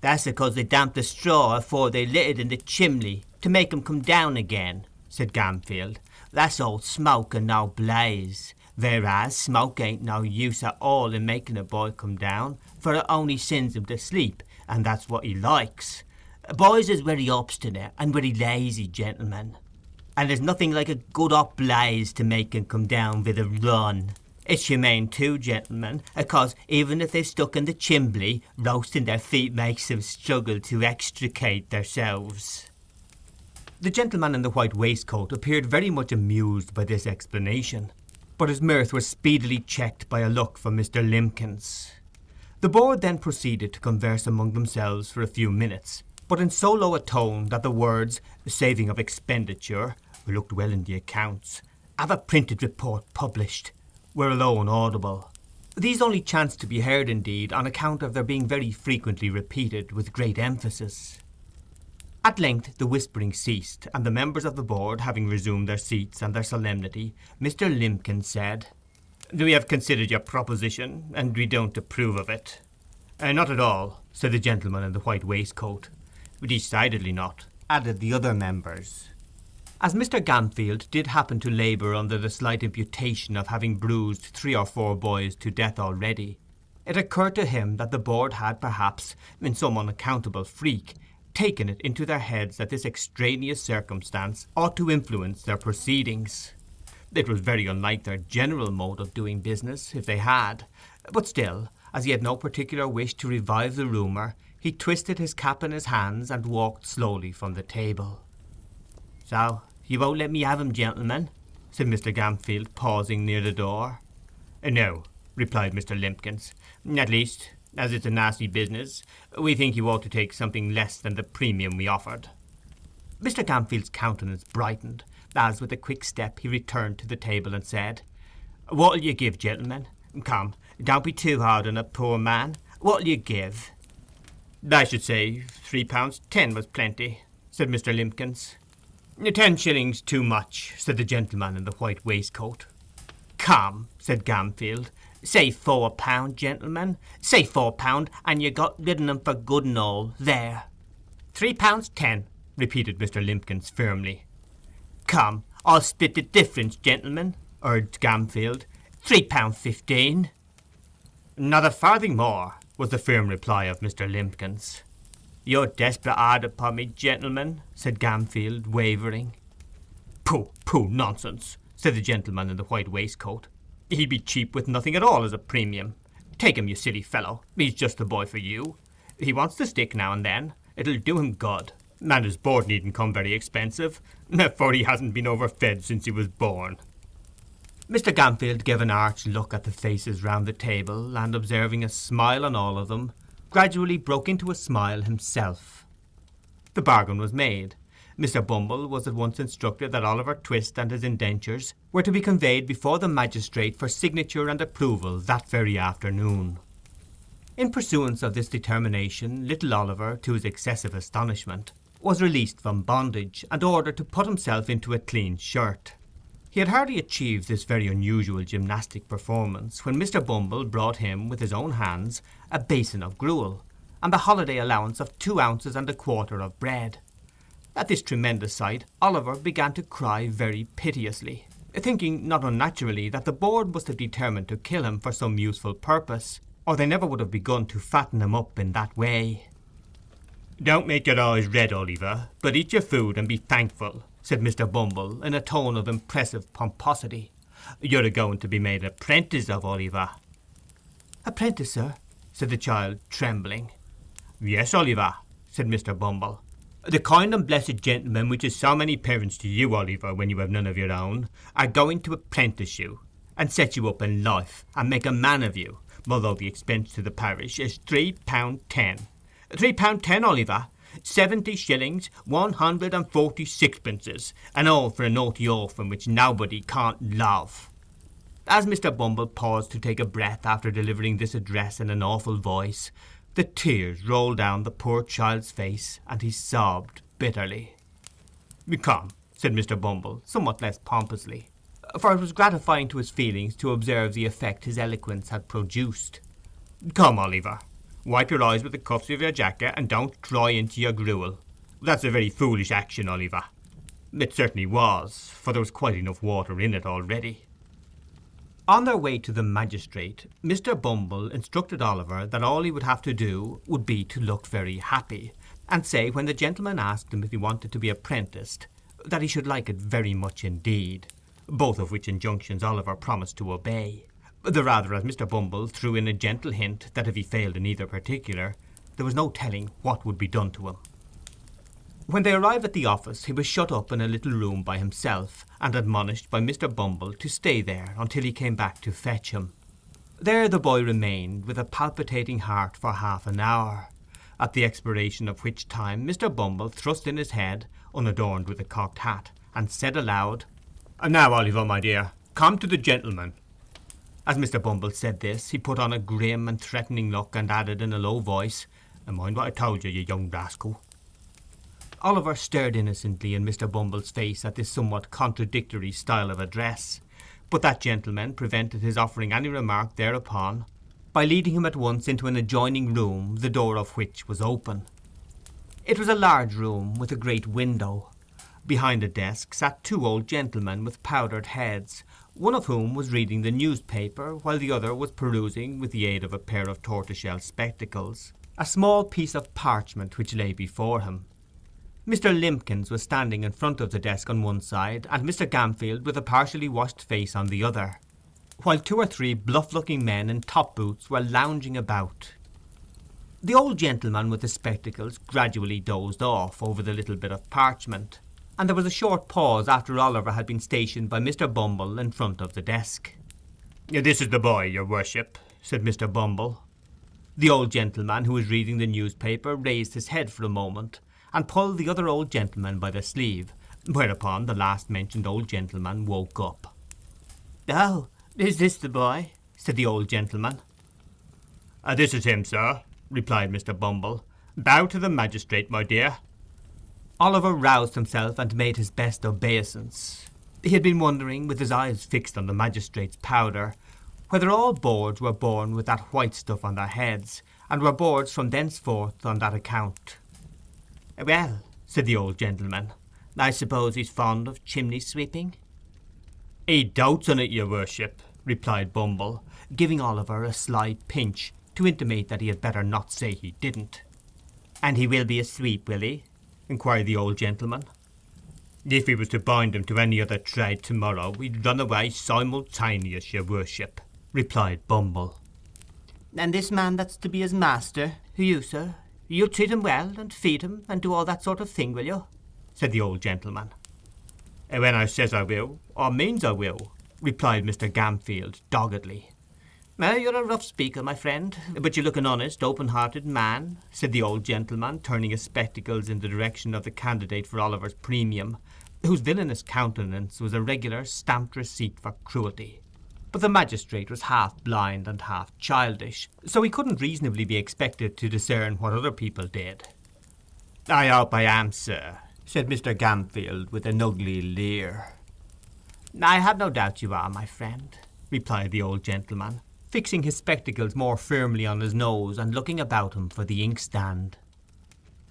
"That's because they damped the straw afore they lit it in the chimney, to make 'em come down again," said Gamfield. "That's all smoke and no blaze, whereas smoke ain't no use at all in making a boy come down, for it only sends him to sleep, and that's what he likes. Boys is very obstinate and very lazy, gentlemen, and there's nothing like a good hot blaze to make 'em come down with a run. It's humane too, gentlemen, because even if they're stuck in the chimbley, roasting their feet makes them struggle to extricate themselves." The gentleman in the white waistcoat appeared very much amused by this explanation, but his mirth was speedily checked by a look from Mr. Limpkins. The board then proceeded to converse among themselves for a few minutes, but in so low a tone that the words "saving of expenditure," "looked well in the accounts," "have a printed report published," were alone audible. These only chanced to be heard, indeed, on account of their being very frequently repeated with great emphasis. At length the whispering ceased, and the members of the board having resumed their seats and their solemnity, Mr. Limpkins said, "We have considered your proposition, and we don't approve of it." "Not at all," said the gentleman in the white waistcoat. "Decidedly not," added the other members. As Mr. Gamfield did happen to labour under the slight imputation of having bruised 3 or 4 boys to death already, it occurred to him that the board had perhaps, in some unaccountable freak, taken it into their heads that this extraneous circumstance ought to influence their proceedings. It was very unlike their general mode of doing business, if they had, but still, as he had no particular wish to revive the rumour, he twisted his cap in his hands and walked slowly from the table. "So, you won't let me have him, gentlemen?" said Mr. Gamfield, pausing near the door. "No," replied Mr. Limpkins. "At least, as it's a nasty business, we think you ought to take something less than the premium we offered." Mr. Gamfield's countenance brightened, as with a quick step he returned to the table and said, "What'll you give, gentlemen? Come, don't be too hard on a poor man. What'll you give?" "I should say £3.10 was plenty," said Mr. Limpkins. "10 shillings too much," said the gentleman in the white waistcoat. "Come," said Gamfield, "say £4, gentlemen. Say £4, and you got rid of 'em for good and all. There." £3.10, repeated Mr. Limpkins firmly. "Come, I'll split the difference, gentlemen," urged Gamfield. £3.15. "Not a farthing more," was the firm reply of Mr. Limpkins. "You're desperate hard upon me, gentlemen," said Gamfield, wavering. "Pooh, pooh, nonsense," said the gentleman in the white waistcoat. "He'd be cheap with nothing at all as a premium. Take him, you silly fellow. He's just the boy for you. He wants to stick now and then. It'll do him good. And his board needn't come very expensive, for he hasn't been overfed since he was born. Mr. Gamfield gave an arch look at the faces round the table, and observing a smile on all of them, gradually broke into a smile himself. The bargain was made. Mr. Bumble was at once instructed that Oliver Twist and his indentures were to be conveyed before the magistrate for signature and approval that very afternoon. In pursuance of this determination, little Oliver, to his excessive astonishment, was released from bondage, and ordered to put himself into a clean shirt. He had hardly achieved this very unusual gymnastic performance when Mr. Bumble brought him, with his own hands, a basin of gruel, and the holiday allowance of 2 ounces and a quarter of bread. At this tremendous sight, Oliver began to cry very piteously, thinking not unnaturally that the board must have determined to kill him for some useful purpose, or they never would have begun to fatten him up in that way. "Don't make your eyes red, Oliver, but eat your food and be thankful," said Mr. Bumble, in a tone of impressive pomposity. "You're a-going to be made apprentice of, Oliver." "Apprentice, sir?" said the child, trembling. "Yes, Oliver," said Mr. Bumble. "The kind and blessed gentlemen which is so many parents to you, Oliver, when you have none of your own, are going to apprentice you, and set you up in life, and make a man of you, although the expense to the parish is £3.10. £3.10, Oliver, 70 shillings, 140 sixpences, and all for a naughty orphan which nobody can't love." As Mr. Bumble paused to take a breath after delivering this address in an awful voice, the tears rolled down the poor child's face, and he sobbed bitterly. "Come," said Mr. Bumble, somewhat less pompously, for it was gratifying to his feelings to observe the effect his eloquence had produced. "Come, Oliver, wipe your eyes with the cuffs of your jacket, and don't cry into your gruel. That's a very foolish action, Oliver." It certainly was, for there was quite enough water in it already. On their way to the magistrate, Mr. Bumble instructed Oliver that all he would have to do would be to look very happy, and say when the gentleman asked him if he wanted to be apprenticed, that he should like it very much indeed, both of which injunctions Oliver promised to obey, the rather as Mr. Bumble threw in a gentle hint that if he failed in either particular, there was no telling what would be done to him. When they arrived at the office, he was shut up in a little room by himself, and admonished by Mr. Bumble to stay there until he came back to fetch him. There the boy remained with a palpitating heart for half an hour, at the expiration of which time Mr. Bumble thrust in his head, unadorned with a cocked hat, and said aloud, "Now, Oliver, my dear, come to the gentleman." As Mr. Bumble said this, he put on a grim and threatening look, and added in a low voice, "And mind what I told you, you young rascal." Oliver stared innocently in Mr. Bumble's face at this somewhat contradictory style of address, but that gentleman prevented his offering any remark thereupon by leading him at once into an adjoining room, the door of which was open. It was a large room with a great window. Behind a desk sat 2 old gentlemen with powdered heads, one of whom was reading the newspaper, while the other was perusing, with the aid of a pair of tortoiseshell spectacles, a small piece of parchment which lay before him. Mr. Limpkins was standing in front of the desk on one side, and Mr. Gamfield with a partially washed face on the other, while 2 or 3 bluff-looking men in top-boots were lounging about. The old gentleman with the spectacles gradually dozed off over the little bit of parchment, and there was a short pause after Oliver had been stationed by Mr. Bumble in front of the desk. "This is the boy, your worship," said Mr. Bumble. The old gentleman who was reading the newspaper raised his head for a moment, and pulled the other old gentleman by the sleeve, whereupon the last-mentioned old gentleman woke up. "Oh, is this the boy?" said the old gentleman. "This is him, sir," replied Mr. Bumble. "Bow to the magistrate, my dear." Oliver roused himself and made his best obeisance. He had been wondering, with his eyes fixed on the magistrate's powder, whether all boards were born with that white stuff on their heads, and were boards from thenceforth on that account. "Well," said the old gentleman, "I suppose he's fond of chimney-sweeping?" "He dotes on it, your worship," replied Bumble, giving Oliver a sly pinch to intimate that he had better not say he didn't. "And he will be a sweep, will he?" inquired the old gentleman. "If he was to bind him to any other trade to-morrow, he'd run away simultaneous, your worship," replied Bumble. "And this man that's to be his master, who you, sir, You'll treat him well, and feed him, and do all that sort of thing, will you?" said the old gentleman. "When I says I will, I means I will," replied Mr. Gamfield doggedly. "You're a rough speaker, my friend, but you look an honest, open-hearted man," said the old gentleman, turning his spectacles in the direction of the candidate for Oliver's premium, whose villainous countenance was a regular stamped receipt for cruelty. But the magistrate was half blind and half childish, so he couldn't reasonably be expected to discern what other people did. "I hope I am, sir," said Mr. Gamfield with an ugly leer. "I have no doubt you are, my friend," replied the old gentleman, fixing his spectacles more firmly on his nose and looking about him for the inkstand.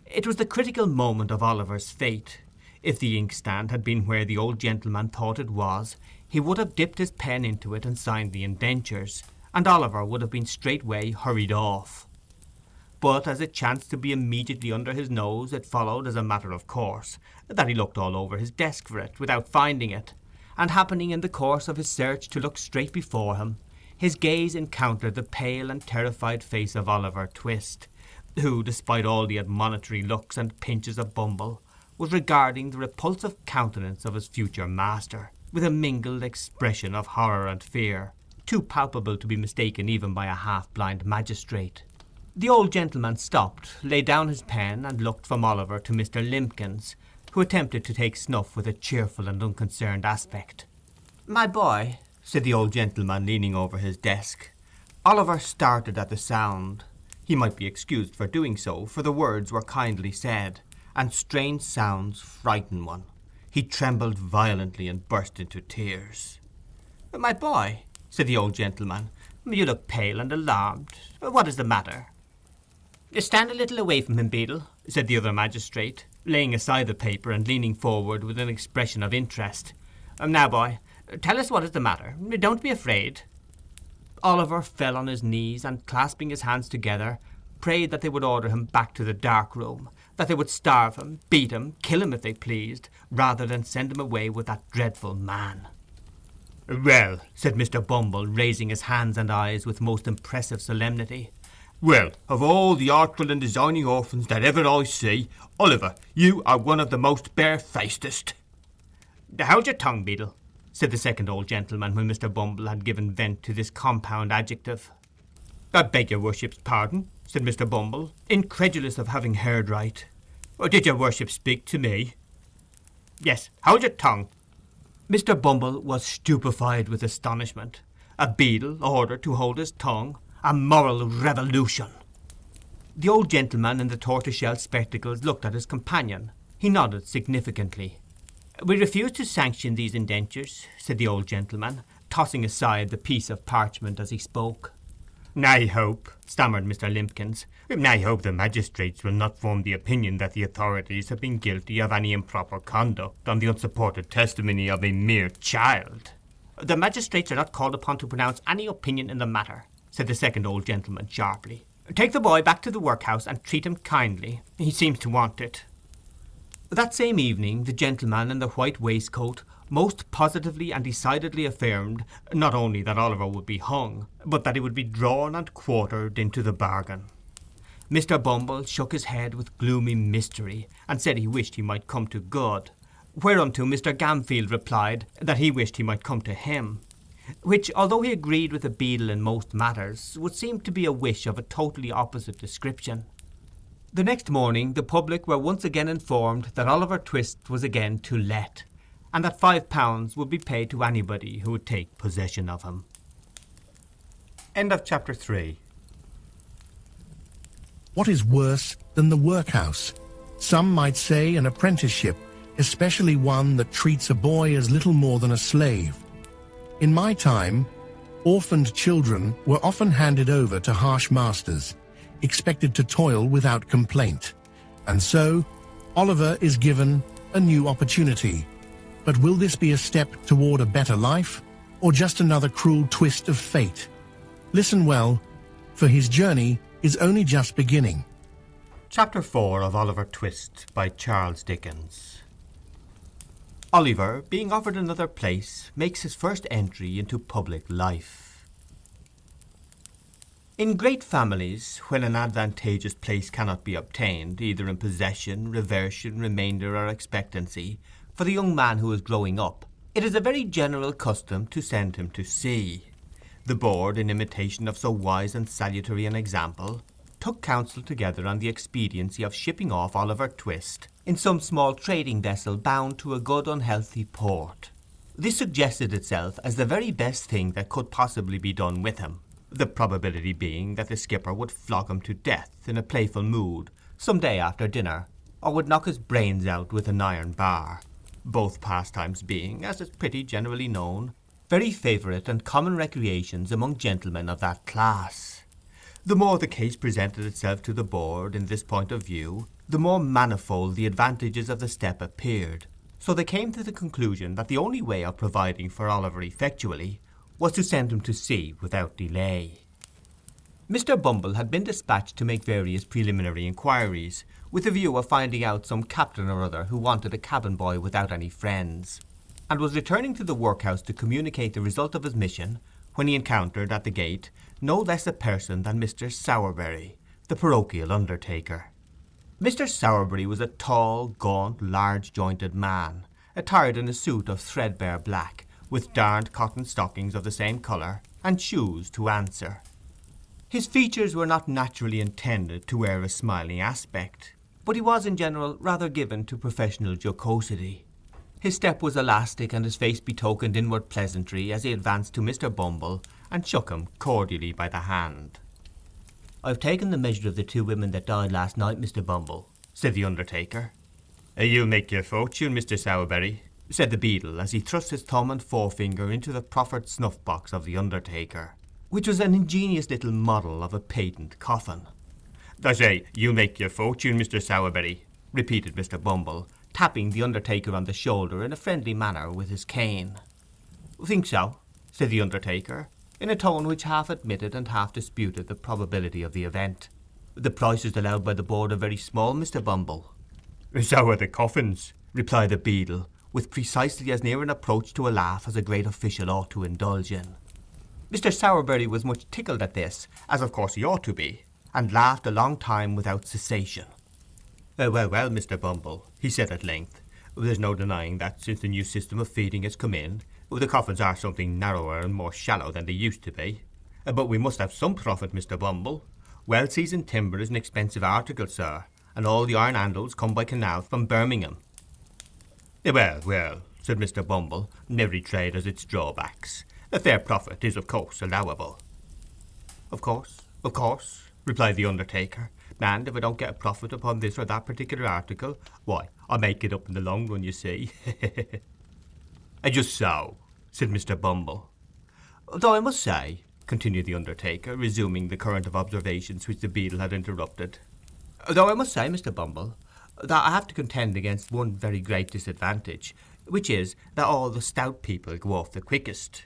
It was the critical moment of Oliver's fate. If the inkstand had been where the old gentleman thought it was, he would have dipped his pen into it and signed the indentures, and Oliver would have been straightway hurried off. But as it chanced to be immediately under his nose, it followed as a matter of course that he looked all over his desk for it without finding it, and happening in the course of his search to look straight before him, his gaze encountered the pale and terrified face of Oliver Twist, who, despite all the admonitory looks and pinches of Bumble, was regarding the repulsive countenance of his future master with a mingled expression of horror and fear, too palpable to be mistaken even by a half-blind magistrate. The old gentleman stopped, laid down his pen, and looked from Oliver to Mr. Limpkins, who attempted to take snuff with a cheerful and unconcerned aspect. "My boy," said the old gentleman, leaning over his desk. Oliver started at the sound. He might be excused for doing so, for the words were kindly said, and strange sounds frighten one. He trembled violently and burst into tears. "My boy," said the old gentleman, "you look pale and alarmed. What is the matter?" "Stand a little away from him, Beadle," said the other magistrate, laying aside the paper and leaning forward with an expression of interest. "Now, boy, tell us what is the matter. Don't be afraid." Oliver fell on his knees, and clasping his hands together, prayed that they would order him back to the dark room, that they would starve him, beat him, kill him if they pleased, rather than send him away with that dreadful man. "Well," said Mr. Bumble, raising his hands and eyes with most impressive solemnity, "well, of all the artful and designing orphans that ever I see, Oliver, you are one of the most barefacedest." "Hold your tongue, Beadle," said the second old gentleman, when Mr. Bumble had given vent to this compound adjective. "I beg your worship's pardon," said Mr. Bumble, incredulous of having heard right. "Did your worship speak to me?" "Yes, hold your tongue." Mr. Bumble was stupefied with astonishment. A beadle ordered to hold his tongue. A moral revolution. The old gentleman in the tortoiseshell spectacles looked at his companion. He nodded significantly. "We refuse to sanction these indentures," said the old gentleman, tossing aside the piece of parchment as he spoke. "I hope," stammered Mr. Limpkins, "I hope the magistrates will not form the opinion that the authorities have been guilty of any improper conduct on the unsupported testimony of a mere child." "The magistrates are not called upon to pronounce any opinion in the matter," said the second old gentleman sharply. "Take the boy back to the workhouse and treat him kindly. He seems to want it." That same evening the gentleman in the white waistcoat most positively and decidedly affirmed not only that Oliver would be hung, but that he would be drawn and quartered into the bargain. Mr. Bumble shook his head with gloomy mystery, and said he wished he might come to good, whereunto Mr. Gamfield replied that he wished he might come to him, which, although he agreed with the beadle in most matters, would seem to be a wish of a totally opposite description. The next morning the public were once again informed that Oliver Twist was again to let, and that £5 would be paid to anybody who would take possession of him. End of chapter 3. What is worse than the workhouse? Some might say an apprenticeship, especially one that treats a boy as little more than a slave. In my time, orphaned children were often handed over to harsh masters, expected to toil without complaint. And so, Oliver is given a new opportunity. But will this be a step toward a better life, or just another cruel twist of fate? Listen well, for his journey is only just beginning. Chapter 4 of Oliver Twist by Charles Dickens. Oliver, being offered another place, makes his first entry into public life. In great families, when an advantageous place cannot be obtained, either in possession, reversion, remainder, or expectancy, for the young man who is growing up, it is a very general custom to send him to sea. The board, in imitation of so wise and salutary an example, took counsel together on the expediency of shipping off Oliver Twist in some small trading vessel bound to a good unhealthy port. This suggested itself as the very best thing that could possibly be done with him, the probability being that the skipper would flog him to death in a playful mood some day after dinner, or would knock his brains out with an iron bar, both pastimes being, as is pretty generally known, very favourite and common recreations among gentlemen of that class. The more the case presented itself to the board in this point of view, the more manifold the advantages of the step appeared, so they came to the conclusion that the only way of providing for Oliver effectually was to send him to sea without delay. Mr. Bumble had been dispatched to make various preliminary inquiries, with the view of finding out some captain or other who wanted a cabin boy without any friends, and was returning to the workhouse to communicate the result of his mission, when he encountered at the gate no less a person than Mr. Sowerberry, the parochial undertaker. Mr. Sowerberry was a tall, gaunt, large-jointed man, attired in a suit of threadbare black, with darned cotton stockings of the same colour, and shoes to answer. His features were not naturally intended to wear a smiling aspect, but he was in general rather given to professional jocosity. His step was elastic, and his face betokened inward pleasantry as he advanced to Mr. Bumble and shook him cordially by the hand. "I've taken the measure of the 2 women that died last night, Mr. Bumble," said the undertaker. You'll make your fortune, Mr. Sowerberry, said the beadle, as he thrust his thumb and forefinger into the proffered snuff-box of the undertaker, which was an ingenious little model of a patent coffin. "I say, you'll make your fortune, Mr. Sowerberry," repeated Mr. Bumble, tapping the undertaker on the shoulder in a friendly manner with his cane. "Think so?" said the undertaker, in a tone which half admitted and half disputed the probability of the event. "The prices allowed by the board are very small, Mr. Bumble." "So are the coffins," replied the beadle, with precisely as near an approach to a laugh as a great official ought to indulge in. Mr. Sowerberry was much tickled at this, as of course he ought to be, and laughed a long time without cessation. "Well, Mr. Bumble," he said at length, "there's no denying that since the new system of feeding has come in, the coffins are something narrower and more shallow than they used to be. But we must have some profit, Mr. Bumble. Well-seasoned timber is an expensive article, sir, and all the iron handles come by canal from Birmingham." Well, said Mr. Bumble, "every trade has its drawbacks. A fair profit is, of course, allowable." Of course, replied the undertaker, "and if I don't get a profit upon this or that particular article, why, I make it up in the long run, you see." "Just so," said Mr. Bumble. "Though I must say," continued the undertaker, resuming the current of observations which the beadle had interrupted, "though I must say, Mr. Bumble, that I have to contend against one very great disadvantage, which is that all the stout people go off the quickest.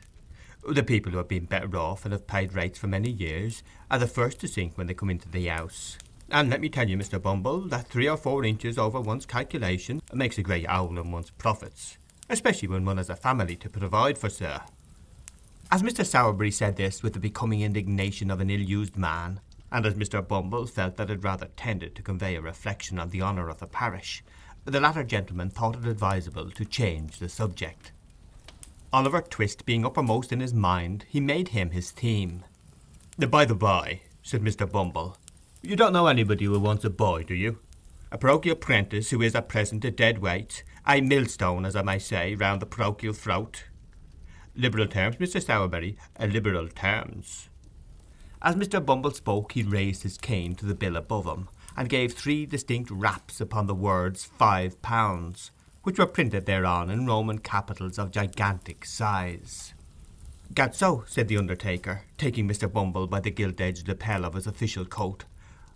The people who have been better off and have paid rates for many years are the first to sink when they come into the house. And let me tell you, Mr. Bumble, that 3 or 4 inches over one's calculation makes a great hole in one's profits, especially when one has a family to provide for, sir." As Mr. Sowerberry said this with the becoming indignation of an ill-used man, and as Mr. Bumble felt that it rather tended to convey a reflection on the honour of the parish, the latter gentleman thought it advisable to change the subject. Oliver Twist being uppermost in his mind, he made him his theme. "By the by," said Mr. Bumble, "you don't know anybody who wants a boy, do you? A parochial prentice who is at present a dead weight, a millstone, as I may say, round the parochial throat. Liberal terms, Mr. Sowerberry, liberal terms." As Mr. Bumble spoke, he raised his cane to the bill above him, and gave 3 distinct raps upon the words £5, which were printed thereon in Roman capitals of gigantic size. "Gad so," said the undertaker, taking Mr. Bumble by the gilt-edged lapel of his official coat.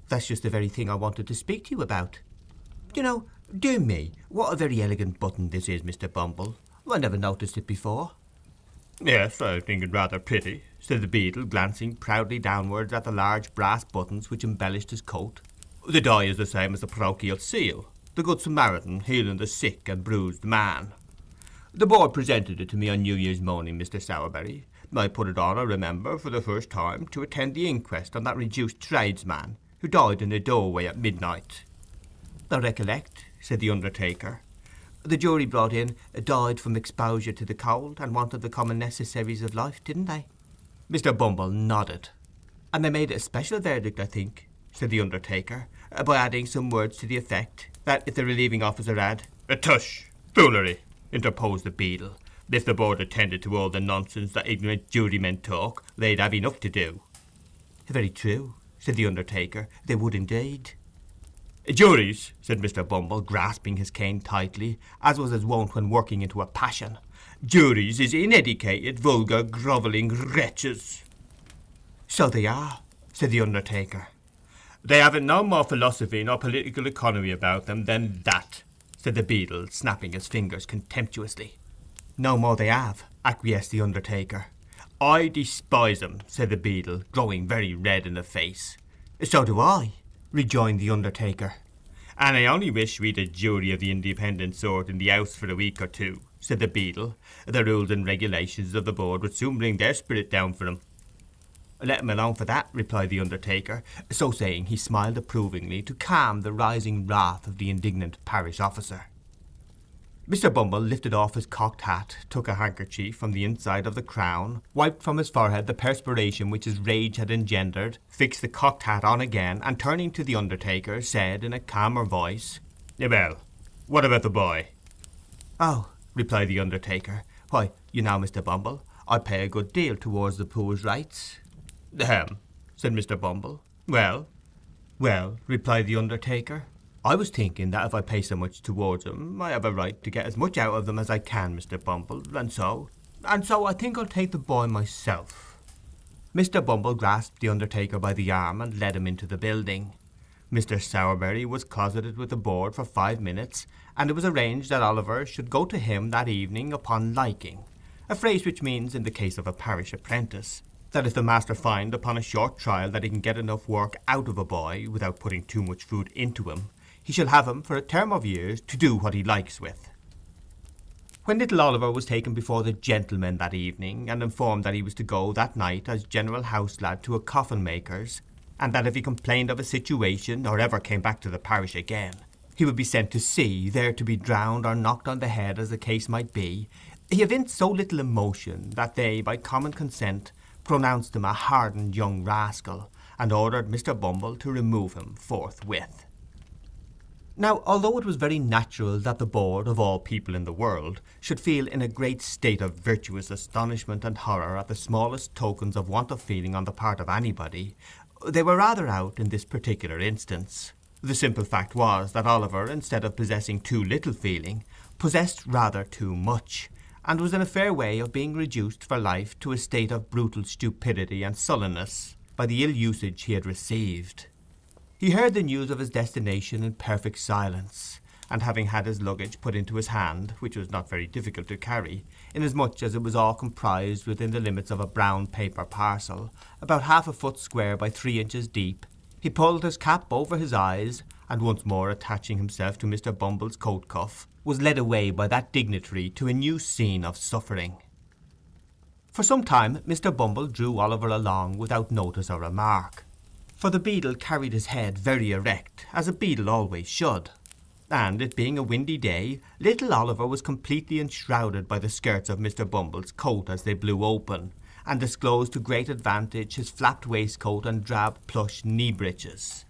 "That's just the very thing I wanted to speak to you about. You know, dear me, what a very elegant button this is, Mr. Bumble. I never noticed it before." "Yes, I think it rather pretty," said the beadle, glancing proudly downwards at the large brass buttons which embellished his coat. "The die is the same as the parochial seal, the Good Samaritan healing the sick and bruised man. The board presented it to me on New Year's morning, Mr. Sowerberry, I put it on, I remember, for the first time, to attend the inquest on that reduced tradesman who died in a doorway at midnight. I recollect, said the undertaker. The jury brought in died from exposure to the cold and want of the common necessaries of life, didn't they? Mr. Bumble nodded. And they made it a special verdict, I think, said the undertaker, by adding some words to the effect that if the relieving officer had— Tush! Foolery! Interposed the beadle. If the board attended to all the nonsense that ignorant jurymen talk, they'd have enough to do. Very true, said the undertaker. They would indeed. Juries, said Mr. Bumble, grasping his cane tightly, as was his wont when working into a passion. Juries is ineducated, vulgar, grovelling wretches. So they are, said the undertaker. They haven't no more philosophy nor political economy about them than that, said the beadle, snapping his fingers contemptuously. No more they have, acquiesced the undertaker. I despise 'em, said the beadle, growing very red in the face. So do I, rejoined the undertaker. And I only wish we'd a jury of the independent sort in the house for a week or two, said the beadle. The rules and regulations of the board would soon bring their spirit down for 'em. Let him alone for that, replied the undertaker. So saying, he smiled approvingly to calm the rising wrath of the indignant parish officer. Mr. Bumble lifted off his cocked hat, took a handkerchief from the inside of the crown, wiped from his forehead the perspiration which his rage had engendered, fixed the cocked hat on again, and turning to the undertaker, said in a calmer voice— Well, what about the boy? Oh, replied the undertaker, why, you know, Mr. Bumble, I pay a good deal towards the poor's rights. Ahem, said Mr. Bumble. Well? Well, replied the undertaker, I was thinking that if I pay so much towards 'em, I have a right to get as much out of them as I can, Mr. Bumble, and so I think I'll take the boy myself. Mr. Bumble grasped the undertaker by the arm and led him into the building. Mr. Sowerberry was closeted with the board for 5 minutes, and it was arranged that Oliver should go to him that evening upon liking, a phrase which means, in the case of a parish apprentice, that if the master find upon a short trial that he can get enough work out of a boy without putting too much food into him, he shall have him for a term of years to do what he likes with. When little Oliver was taken before the gentlemen that evening, and informed that he was to go that night as general house lad to a coffin-maker's, and that if he complained of a situation, or ever came back to the parish again, he would be sent to sea, there to be drowned or knocked on the head as the case might be, he evinced so little emotion that they, by common consent, pronounced him a hardened young rascal, and ordered Mr. Bumble to remove him forthwith. Now, although it was very natural that the board, of all people in the world, should feel in a great state of virtuous astonishment and horror at the smallest tokens of want of feeling on the part of anybody, they were rather out in this particular instance. The simple fact was that Oliver, instead of possessing too little feeling, possessed rather too much, and was in a fair way of being reduced for life to a state of brutal stupidity and sullenness by the ill usage he had received. He heard the news of his destination in perfect silence, and having had his luggage put into his hand, which was not very difficult to carry, inasmuch as it was all comprised within the limits of a brown paper parcel, about 1/2 foot square by 3 inches deep, he pulled his cap over his eyes, and once more attaching himself to Mr. Bumble's coat cuff, was led away by that dignitary to a new scene of suffering. For some time Mr. Bumble drew Oliver along without notice or remark, for the beadle carried his head very erect, as a beadle always should, and, it being a windy day, little Oliver was completely enshrouded by the skirts of Mr. Bumble's coat as they blew open, and disclosed to great advantage his flapped waistcoat and drab plush knee-breeches.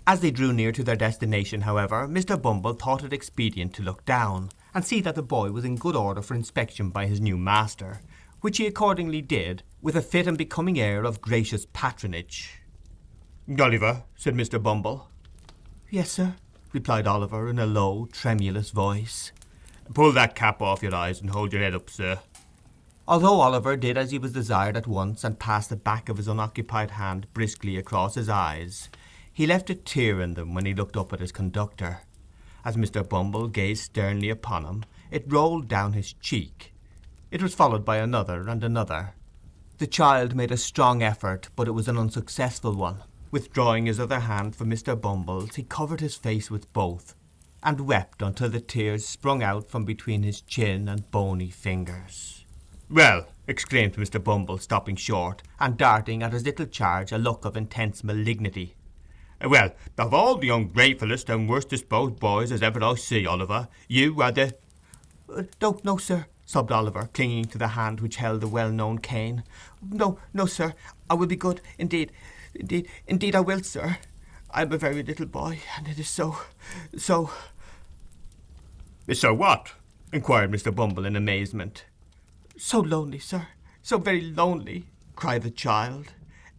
As they drew near to their destination, however, Mr. Bumble thought it expedient to look down, and see that the boy was in good order for inspection by his new master, which he accordingly did, with a fit and becoming air of gracious patronage. "Oliver," said Mr. Bumble. "Yes, sir," replied Oliver in a low, tremulous voice. "Pull that cap off your eyes and hold your head up, sir." Although Oliver did as he was desired at once, and passed the back of his unoccupied hand briskly across his eyes, he left a tear in them when he looked up at his conductor. As Mr. Bumble gazed sternly upon him, it rolled down his cheek. It was followed by another and another. The child made a strong effort, but it was an unsuccessful one. Withdrawing his other hand from Mr. Bumble's, he covered his face with both, and wept until the tears sprung out from between his chin and bony fingers. "Well," exclaimed Mr. Bumble, stopping short, and darting at his little charge a look of intense malignity. Well, of all the ungratefullest and worst disposed boys as ever I see, Oliver, you are the... Don't, no, sir, sobbed Oliver, clinging to the hand which held the well-known cane. No, no, sir, I will be good, indeed I will, sir. I am a very little boy, and it is so... So what? Inquired Mr. Bumble in amazement. So lonely, sir, so very lonely, cried the child.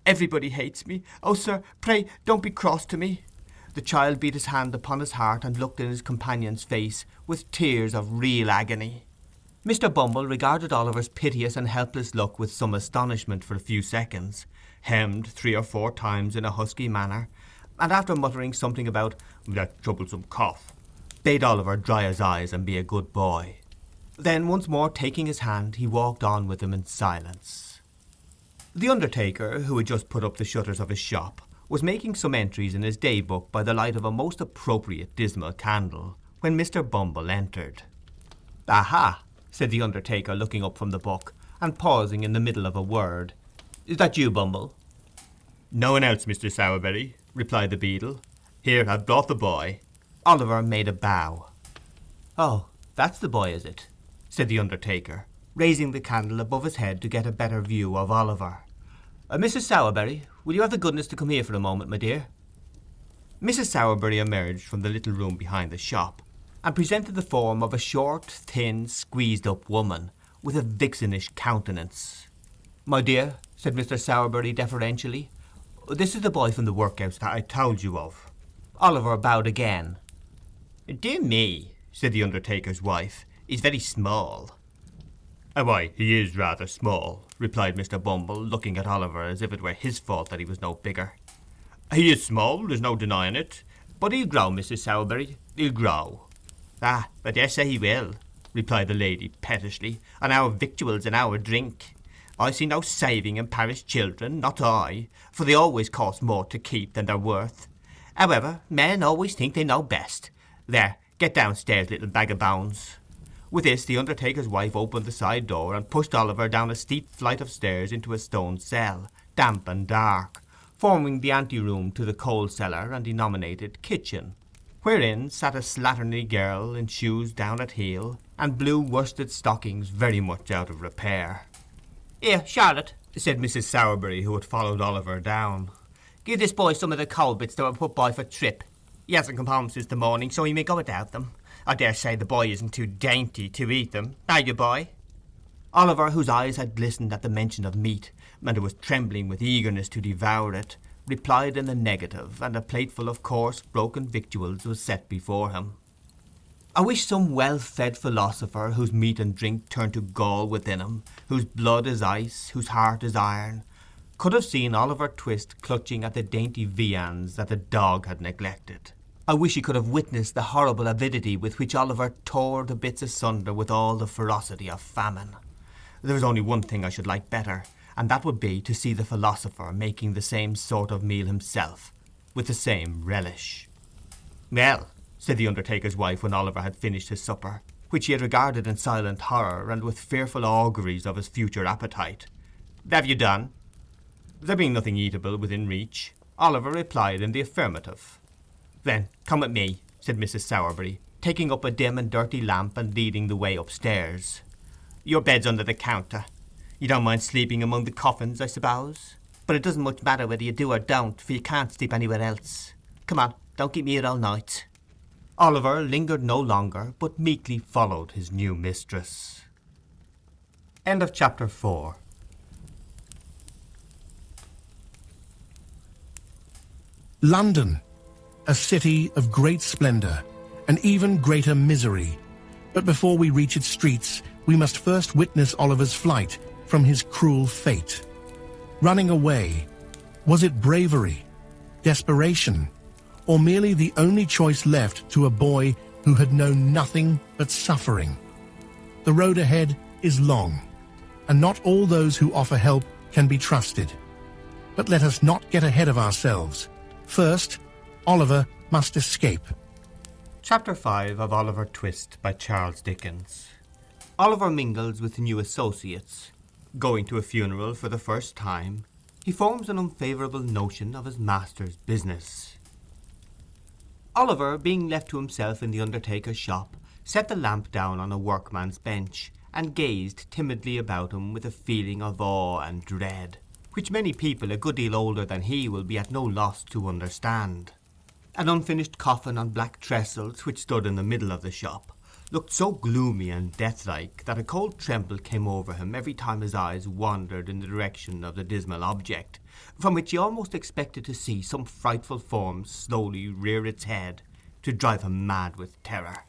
Everybody hates me. Oh, sir, pray don't be cross to me. The child beat his hand upon his heart and looked in his companion's face with tears of real agony. Mr. Bumble regarded Oliver's piteous and helpless look with some astonishment for a few seconds, hemmed 3 or 4 times in a husky manner, and after muttering something about that troublesome cough, bade Oliver dry his eyes and be a good boy. Then, once more taking his hand, he walked on with him in silence. The undertaker, who had just put up the shutters of his shop, was making some entries in his day-book by the light of a most appropriate dismal candle, when Mr. Bumble entered. "Aha!" said the undertaker, looking up from the book, and pausing in the middle of a word. "Is that you, Bumble?" "No one else, Mr. Sowerberry," replied the beadle. "Here, I've brought the boy." Oliver made a bow. "Oh, that's the boy, is it?" said the undertaker, raising the candle above his head to get a better view of Oliver. "Mrs. Sowerberry, will you have the goodness to come here for a moment, my dear?" Mrs. Sowerberry emerged from the little room behind the shop, and presented the form of a short, thin, squeezed-up woman, with a vixenish countenance. "My dear," said Mr. Sowerberry deferentially, "this is the boy from the workhouse that I told you of." Oliver bowed again. "Dear me," said the undertaker's wife, "he's very small." "Why, he is rather small," replied Mr. Bumble, looking at Oliver as if it were his fault that he was no bigger. "He is small, there's no denying it. But he'll grow, Mrs. Sowerberry, he'll grow." "Ah, I dare say he will," replied the lady pettishly, "on our victuals and our drink. I see no saving in parish children, not I, for they always cost more to keep than they're worth. However, men always think they know best. There, get downstairs, little bag of bones." With this, the undertaker's wife opened the side door and pushed Oliver down a steep flight of stairs into a stone cell, damp and dark, forming the anteroom to the coal cellar and denominated kitchen, wherein sat a slatternly girl in shoes down at heel, and blue worsted stockings very much out of repair. "Here, Charlotte," said Mrs. Sowerberry, who had followed Oliver down, "give this boy some of the coal bits that were put by for Trip. He hasn't come home since the morning, so he may go without them. I dare say the boy isn't too dainty to eat them, are you, boy?" Oliver, whose eyes had glistened at the mention of meat, and who was trembling with eagerness to devour it, replied in the negative, and a plateful of coarse, broken victuals was set before him. I wish some well-fed philosopher, whose meat and drink turn to gall within him, whose blood is ice, whose heart is iron, could have seen Oliver Twist clutching at the dainty viands that the dog had neglected. I wish he could have witnessed the horrible avidity with which Oliver tore the bits asunder with all the ferocity of famine. There is only one thing I should like better, and that would be to see the philosopher making the same sort of meal himself, with the same relish. "Well," said the undertaker's wife when Oliver had finished his supper, which he had regarded in silent horror and with fearful auguries of his future appetite, "have you done?" There being nothing eatable within reach, Oliver replied in the affirmative. "Then come with me," said Mrs. Sowerberry, taking up a dim and dirty lamp and leading the way upstairs. "Your bed's under the counter. You don't mind sleeping among the coffins, I suppose? But it doesn't much matter whether you do or don't, for you can't sleep anywhere else. Come on, don't keep me here all night." Oliver lingered no longer, but meekly followed his new mistress. End of chapter 4. London, a city of great splendour and even greater misery. But before we reach its streets, we must first witness Oliver's flight from his cruel fate. Running away, was it bravery, desperation, or merely the only choice left to a boy who had known nothing but suffering? The road ahead is long, and not all those who offer help can be trusted. But let us not get ahead of ourselves. First, Oliver must escape. Chapter 5 of Oliver Twist by Charles Dickens. Oliver mingles with new associates, Going to a funeral for the first time, he forms an unfavourable notion of his master's business. Oliver, being left to himself in the undertaker's shop, set the lamp down on a workman's bench, and gazed timidly about him with a feeling of awe and dread, which many people a good deal older than he will be at no loss to understand. An unfinished coffin on black trestles, which stood in the middle of the shop, looked so gloomy and death-like that a cold tremble came over him every time his eyes wandered in the direction of the dismal object, from which he almost expected to see some frightful form slowly rear its head to drive him mad with terror.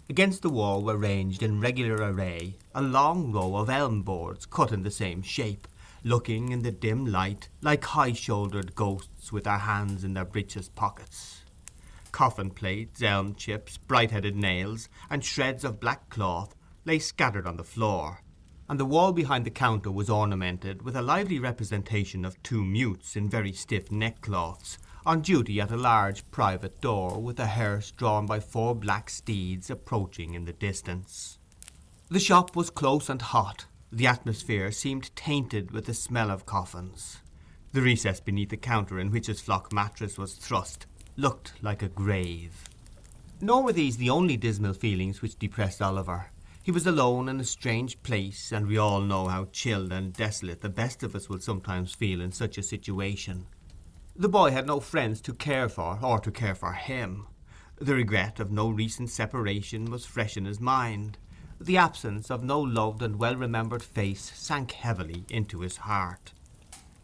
Against the wall were ranged in regular array a long row of elm boards cut in the same shape, looking in the dim light like high-shouldered ghosts with their hands in their breeches pockets. Coffin plates, elm chips, bright-headed nails, and shreds of black cloth lay scattered on the floor, and the wall behind the counter was ornamented with a lively representation of two mutes in very stiff neckcloths, on duty at a large private door, with a hearse drawn by 4 black steeds approaching in the distance. The shop was close and hot. The atmosphere seemed tainted with the smell of coffins. The recess beneath the counter in which his flock mattress was thrust looked like a grave. Nor were these the only dismal feelings which depressed Oliver. He was alone in a strange place, and we all know how chilled and desolate the best of us will sometimes feel in such a situation. The boy had no friends to care for, or to care for him. The regret of no recent separation was fresh in his mind. The absence of no loved and well-remembered face sank heavily into his heart.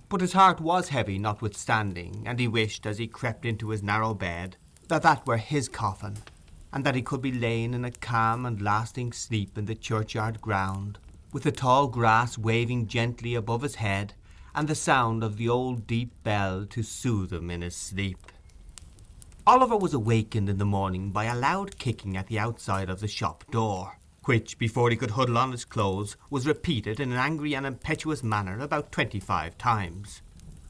But his heart was heavy notwithstanding, and he wished, as he crept into his narrow bed, that that were his coffin, and that he could be lain in a calm and lasting sleep in the churchyard ground, with the tall grass waving gently above his head, and the sound of the old deep bell to soothe him in his sleep. Oliver was awakened in the morning by a loud kicking at the outside of the shop door, which, before he could huddle on his clothes, was repeated in an angry and impetuous manner about 25 times.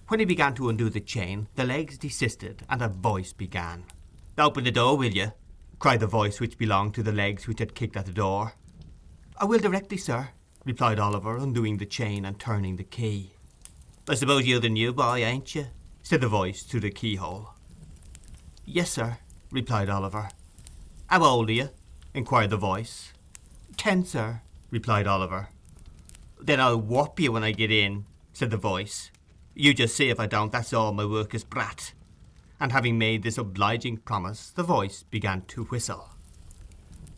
When he began to undo the chain, the legs desisted, and a voice began. "Open the door, will you?" cried the voice which belonged to the legs which had kicked at the door. "I will directly, sir," replied Oliver, undoing the chain and turning the key. "I suppose you're the new boy, ain't you?" said the voice through the keyhole. "Yes, sir," replied Oliver. "How old are you?" inquired the voice. 10, sir," replied Oliver. "Then I'll whop you when I get in," said the voice. "You just see if I don't, that's all, my worker's brat." And having made this obliging promise, the voice began to whistle.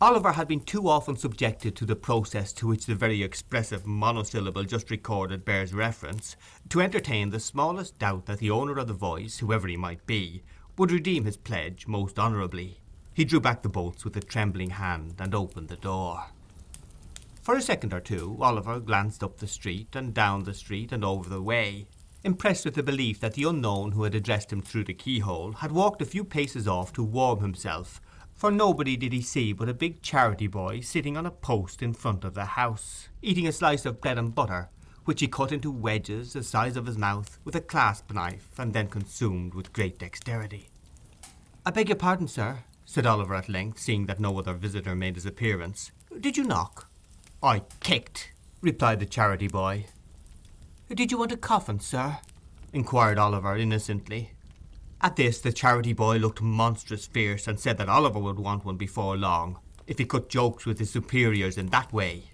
Oliver had been too often subjected to the process to which the very expressive monosyllable just recorded bears reference, to entertain the smallest doubt that the owner of the voice, whoever he might be, would redeem his pledge most honourably. He drew back the bolts with a trembling hand and opened the door. For a second or two Oliver glanced up the street and down the street and over the way, impressed with the belief that the unknown who had addressed him through the keyhole had walked a few paces off to warm himself, for nobody did he see but a big charity boy sitting on a post in front of the house, eating a slice of bread and butter, which he cut into wedges the size of his mouth with a clasp knife, and then consumed with great dexterity. "I beg your pardon, sir," said Oliver at length, seeing that no other visitor made his appearance. "Did you knock?" "I kicked," replied the charity boy. "Did you want a coffin, sir?" inquired Oliver innocently. At this the charity boy looked monstrous fierce, and said that Oliver would want one before long, if he cut jokes with his superiors in that way.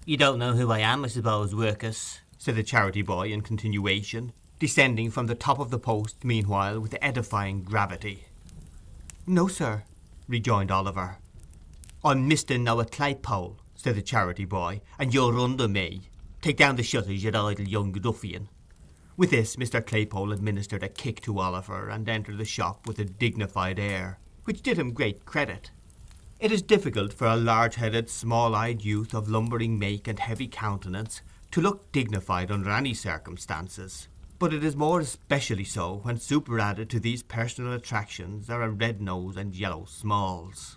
"You don't know who I am, I suppose, workus," said the charity boy in continuation, descending from the top of the post meanwhile with edifying gravity. "No, sir," rejoined Oliver. "I'm Mr. Noah Claypole," said the charity boy, "and you're under me. Take down the shutters, you idle young ruffian." With this Mr. Claypole administered a kick to Oliver, and entered the shop with a dignified air, which did him great credit. It is difficult for a large-headed, small-eyed youth of lumbering make and heavy countenance to look dignified under any circumstances, but it is more especially so when superadded to these personal attractions are a red nose and yellow smalls.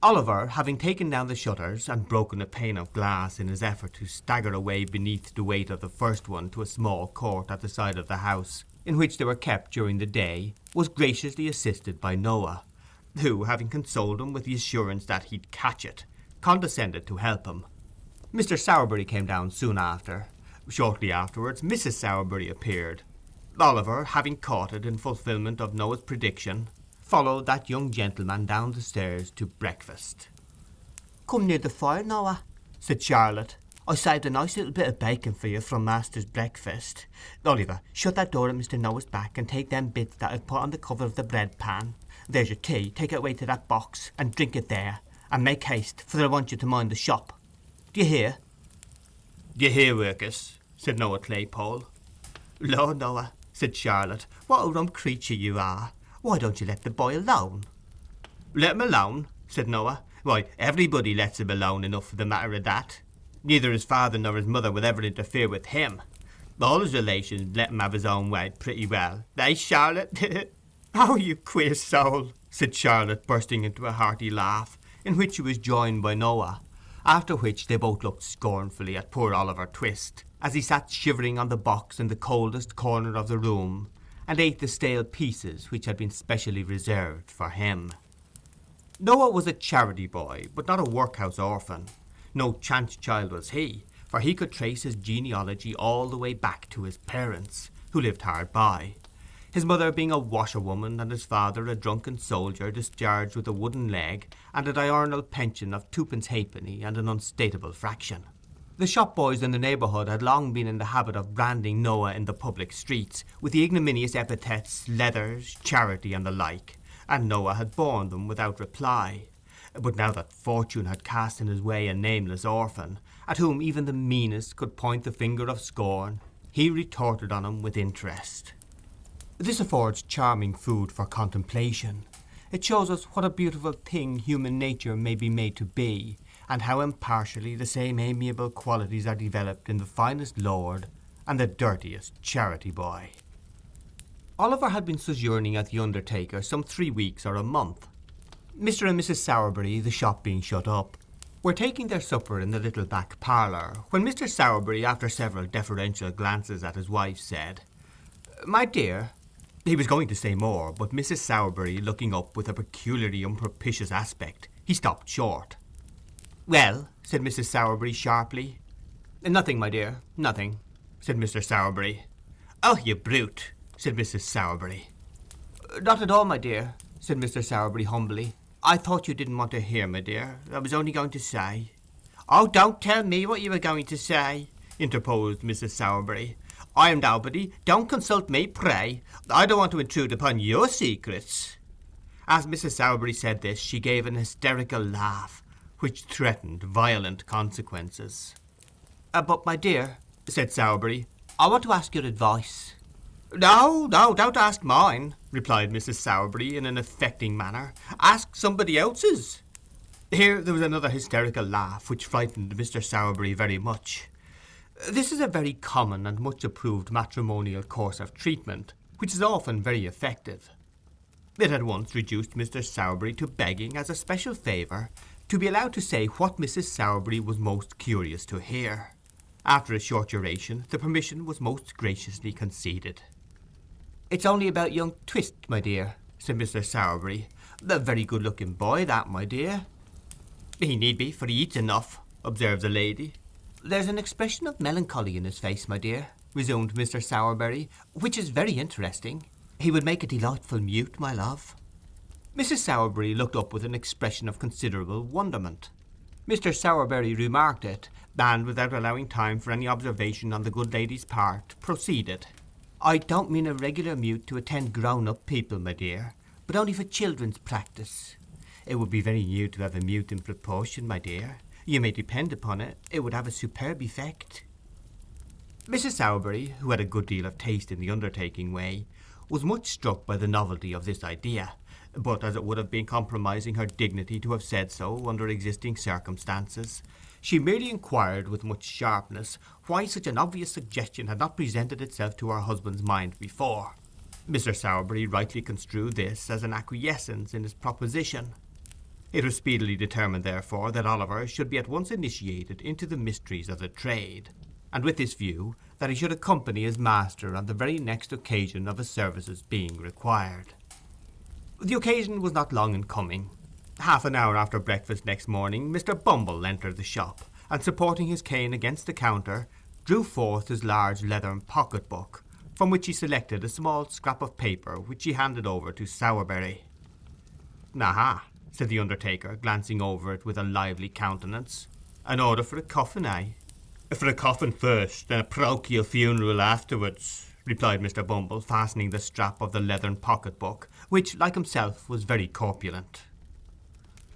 Oliver, having taken down the shutters and broken a pane of glass in his effort to stagger away beneath the weight of the first one to a small court at the side of the house, in which they were kept during the day, was graciously assisted by Noah, who, having consoled him with the assurance that he'd catch it, condescended to help him. Mr. Sowerberry came down soon after. Shortly afterwards Mrs. Sowerberry appeared. Oliver, having caught it in fulfilment of Noah's prediction, followed that young gentleman down the stairs to breakfast. Come near the fire, Noah, said Charlotte. I saved a nice little bit of bacon for you from master's breakfast. Oliver, shut that door at Mr. Noah's back and take them bits that I've put on the cover of the bread pan. There's your tea. Take it away to that box and drink it there. And make haste, for I want you to mind the shop. Do you hear? "Do you hear, Workus?" said Noah Claypole. Lord, Noah, said Charlotte, what a rum creature you are. Why don't you let the boy alone? "Let him alone?" said Noah. "Why, everybody lets him alone enough for the matter of that. Neither his father nor his mother would ever interfere with him. All his relations let him have his own way pretty well. Eh, Charlotte?" Oh, you queer soul, said Charlotte, bursting into a hearty laugh, in which she was joined by Noah, after which they both looked scornfully at poor Oliver Twist, as he sat shivering on the box in the coldest corner of the room, and ate the stale pieces which had been specially reserved for him. Noah was a charity boy, but not a workhouse orphan. No chance child was he, for he could trace his genealogy all the way back to his parents, who lived hard by, his mother being a washerwoman and his father a drunken soldier discharged with a wooden leg and a diurnal pension of twopence halfpenny and an unstateable fraction. The shop boys in the neighbourhood had long been in the habit of branding Noah in the public streets with the ignominious epithets Leathers, Charity, and the like, and Noah had borne them without reply. But now that fortune had cast in his way a nameless orphan, at whom even the meanest could point the finger of scorn, he retorted on him with interest. This affords charming food for contemplation. It shows us what a beautiful thing human nature may be made to be, and how impartially the same amiable qualities are developed in the finest lord and the dirtiest charity boy. Oliver had been sojourning at the undertaker some 3 weeks or a month. Mr. and Mrs. Sowerberry, the shop being shut up, were taking their supper in the little back parlour, when Mr. Sowerberry, after several deferential glances at his wife, said, "My dear—" He was going to say more, but Mrs. Sowerberry, looking up with a peculiarly unpropitious aspect, he stopped short. "Well?" said Mrs. Sowerberry sharply. "Nothing, my dear, nothing," said Mr. Sowerberry. "Oh, you brute!" said Mrs. Sowerberry. "Not at all, my dear," said Mr. Sowerberry humbly. "I thought you didn't want to hear, my dear. I was only going to say—" "Oh, don't tell me what you were going to say," interposed Mrs. Sowerberry. "I am nobody. Don't consult me, pray. I don't want to intrude upon your secrets." As Mrs. Sowerberry said this, she gave an hysterical laugh, which threatened violent consequences. "But, my dear," said Sowerberry, "I want to ask your advice." "No, don't ask mine," replied Mrs. Sowerberry in an affecting manner. "Ask somebody else's." Here there was another hysterical laugh, which frightened Mr. Sowerberry very much. This is a very common and much approved matrimonial course of treatment, which is often very effective. It at once reduced Mr. Sowerberry to begging, as a special favour, to be allowed to say what Mrs. Sowerberry was most curious to hear. After a short duration, the permission was most graciously conceded. "It's only about young Twist, my dear," said Mr. Sowerberry. "A very good-looking boy, that, my dear." "He need be, for he eats enough," observed the lady. "There's an expression of melancholy in his face, my dear," resumed Mr. Sowerberry, "which is very interesting. He would make a delightful mute, my love." Mrs. Sowerberry looked up with an expression of considerable wonderment. Mr. Sowerberry remarked it, and, without allowing time for any observation on the good lady's part, proceeded. "I don't mean a regular mute to attend grown-up people, my dear, but only for children's practice. It would be very new to have a mute in proportion, my dear. You may depend upon it, it would have a superb effect." Mrs. Sowerberry, who had a good deal of taste in the undertaking way, was much struck by the novelty of this idea, but as it would have been compromising her dignity to have said so under existing circumstances, she merely inquired with much sharpness why such an obvious suggestion had not presented itself to her husband's mind before. Mr. Sowerberry rightly construed this as an acquiescence in his proposition. It was speedily determined, therefore, that Oliver should be at once initiated into the mysteries of the trade, and with this view, that he should accompany his master on the very next occasion of his services being required. The occasion was not long in coming. Half an hour after breakfast next morning, Mr. Bumble entered the shop, and supporting his cane against the counter, drew forth his large leathern pocket-book, from which he selected a small scrap of paper which he handed over to Sowerberry. "Aha," said the undertaker, glancing over it with a lively countenance. "An order for a coffin, eh?" "For a coffin first, and a parochial funeral afterwards," replied Mr. Bumble, fastening the strap of the leathern pocket-book, which, like himself, was very corpulent.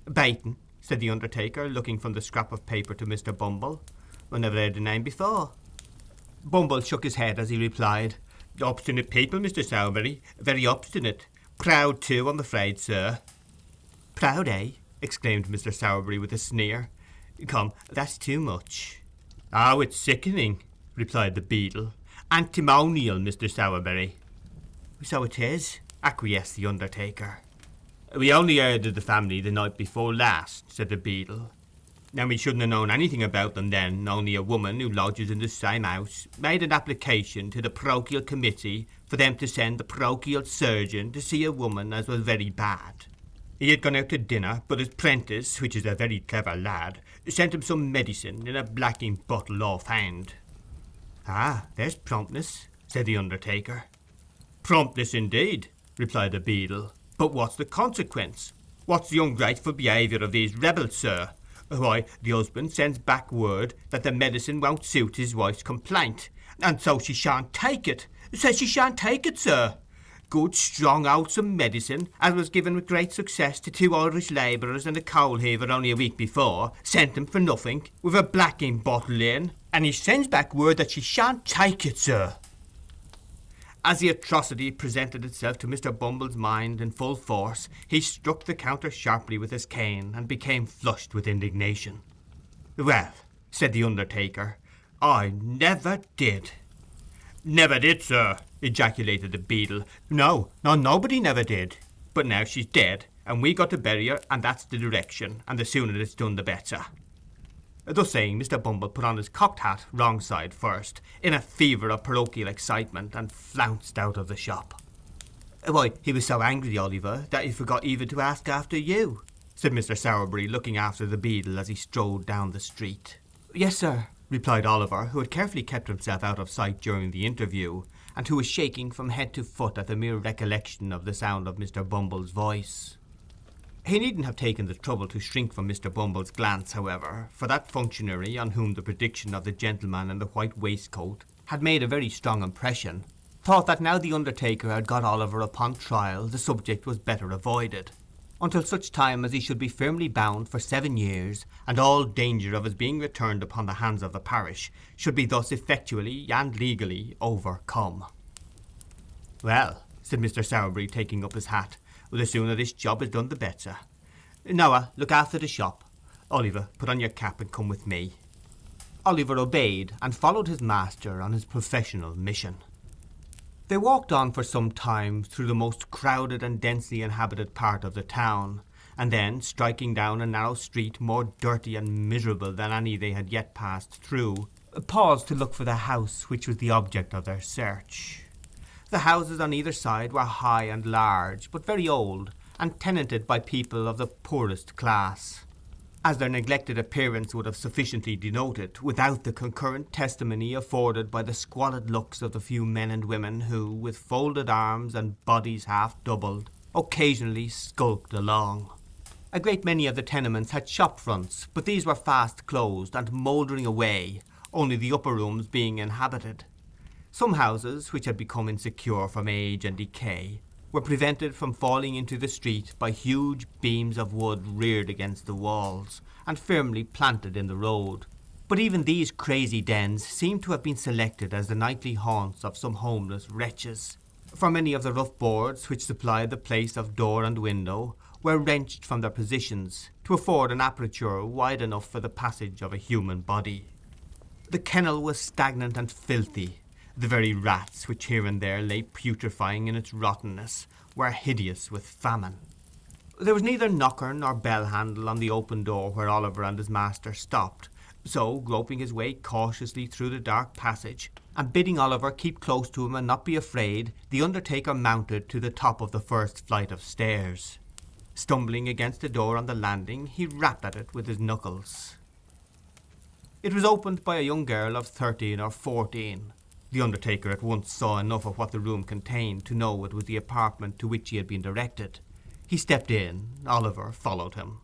"Baton," said the undertaker, looking from the scrap of paper to Mr. Bumble. "I never heard the name before." Bumble shook his head as he replied, "Obstinate people, Mr. Sowerberry, very obstinate. Proud too, I'm afraid, sir." "Proud, eh?" exclaimed Mr. Sowerberry with a sneer. "Come, that's too much." "Oh, it's sickening," replied the beadle. "Antimonial, Mr. Sowerberry." "So it is," acquiesced the undertaker. "We only heard of the family the night before last," said the beadle. "Now we shouldn't have known anything about them then, only a woman who lodges in the same house made an application to the parochial committee for them to send the parochial surgeon to see a woman as was very bad. He had gone out to dinner, but his prentice, which is a very clever lad, sent him some medicine in a blacking bottle off-hand." "Ah, there's promptness," said the undertaker. "Promptness indeed," replied the beadle. "But what's the consequence? What's the ungrateful behaviour of these rebels, sir? Why, the husband sends back word that the medicine won't suit his wife's complaint, and so she shan't take it. Says she shan't take it, sir. Good, strong, wholesome medicine, as was given with great success to 2 Irish labourers and a coal heaver only a week before, sent him for nothing, with a blacking bottle in, and he sends back word that she shan't take it, sir." As the atrocity presented itself to Mr. Bumble's mind in full force, he struck the counter sharply with his cane, and became flushed with indignation. "Well," said the undertaker, "I never did." "Never did, sir," ejaculated the beadle. "No, nobody never did. But now she's dead, and we got to bury her, and that's the direction, and the sooner it's done the better." Thus saying, Mr. Bumble put on his cocked hat, wrong side first, in a fever of parochial excitement, and flounced out of the shop. "Why, he was so angry, Oliver, that he forgot even to ask after you," said Mr. Sowerberry, looking after the beadle as he strode down the street. "Yes, sir," replied Oliver, who had carefully kept himself out of sight during the interview, and who was shaking from head to foot at the mere recollection of the sound of Mr. Bumble's voice. He needn't have taken the trouble to shrink from Mr. Bumble's glance, however, for that functionary, on whom the prediction of the gentleman in the white waistcoat had made a very strong impression, thought that now the undertaker had got Oliver upon trial, the subject was better avoided, until such time as he should be firmly bound for 7 years, and all danger of his being returned upon the hands of the parish should be thus effectually and legally overcome. "Well," said Mr. Sowerberry, taking up his hat, "the sooner this job is done the better. Noah, look after the shop. Oliver, put on your cap and come with me." Oliver obeyed, and followed his master on his professional mission. They walked on for some time through the most crowded and densely inhabited part of the town, and then, striking down a narrow street more dirty and miserable than any they had yet passed through, paused to look for the house which was the object of their search. The houses on either side were high and large, but very old, and tenanted by people of the poorest class, as their neglected appearance would have sufficiently denoted, without the concurrent testimony afforded by the squalid looks of the few men and women who, with folded arms and bodies half doubled, occasionally skulked along. A great many of the tenements had shop fronts, but these were fast closed and mouldering away, only the upper rooms being inhabited. Some houses, which had become insecure from age and decay, were prevented from falling into the street by huge beams of wood reared against the walls, and firmly planted in the road. But even these crazy dens seemed to have been selected as the nightly haunts of some homeless wretches, for many of the rough boards which supplied the place of door and window were wrenched from their positions, to afford an aperture wide enough for the passage of a human body. The kennel was stagnant and filthy. The very rats, which here and there lay putrefying in its rottenness, were hideous with famine. There was neither knocker nor bell-handle on the open door where Oliver and his master stopped, so, groping his way cautiously through the dark passage, and bidding Oliver keep close to him and not be afraid, the undertaker mounted to the top of the first flight of stairs. Stumbling against the door on the landing, he rapped at it with his knuckles. It was opened by a young girl of 13 or 14. The undertaker at once saw enough of what the room contained to know it was the apartment to which he had been directed. He stepped in. Oliver followed him.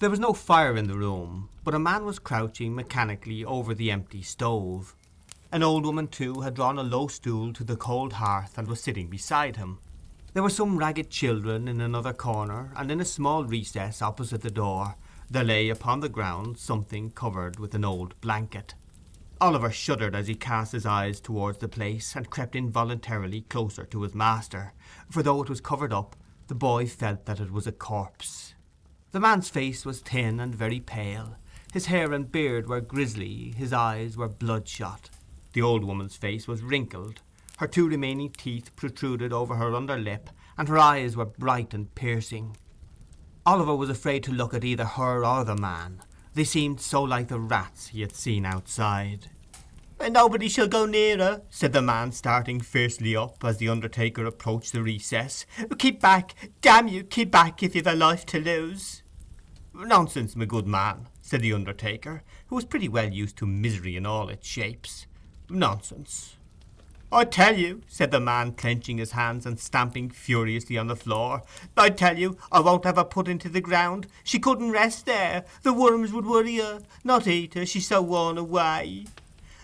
There was no fire in the room, but a man was crouching mechanically over the empty stove. An old woman, too, had drawn a low stool to the cold hearth and was sitting beside him. There were some ragged children in another corner, and in a small recess opposite the door there lay upon the ground something covered with an old blanket. Oliver shuddered as he cast his eyes towards the place, and crept involuntarily closer to his master, for though it was covered up, the boy felt that it was a corpse. The man's face was thin and very pale. His hair and beard were grisly, his eyes were bloodshot. The old woman's face was wrinkled. Her 2 remaining teeth protruded over her under lip, and her eyes were bright and piercing. Oliver was afraid to look at either her or the man. They seemed so like the rats he had seen outside. "Nobody shall go near her," said the man, starting fiercely up as the undertaker approached the recess. "Keep back, damn you, keep back if you've a life to lose." "Nonsense, my good man," said the undertaker, who was pretty well used to misery in all its shapes. "Nonsense." "I tell you," said the man, clenching his hands and stamping furiously on the floor, "I tell you I won't have her put into the ground. She couldn't rest there. The worms would worry her, not eat her, she's so worn away."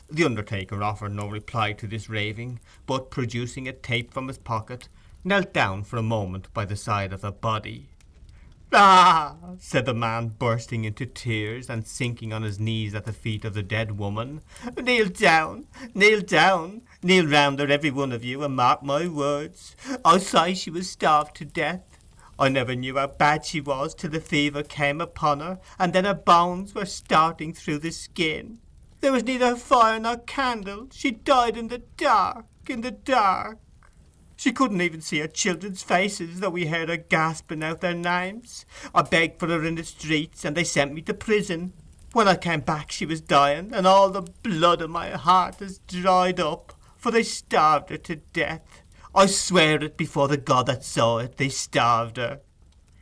The undertaker offered no reply to this raving, but, producing a tape from his pocket, knelt down for a moment by the side of the body. "Ah!" said the man, bursting into tears, and sinking on his knees at the feet of the dead woman. "Kneel down, kneel down, kneel round her, every one of you, and mark my words. I say she was starved to death. I never knew how bad she was till the fever came upon her, and then her bones were starting through the skin. There was neither fire nor candle. She died in the dark, in the dark. She couldn't even see her children's faces, though we heard her gasping out their names. I begged for her in the streets, and they sent me to prison. When I came back she was dying, and all the blood in my heart has dried up, for they starved her to death. I swear it before the God that saw it, they starved her."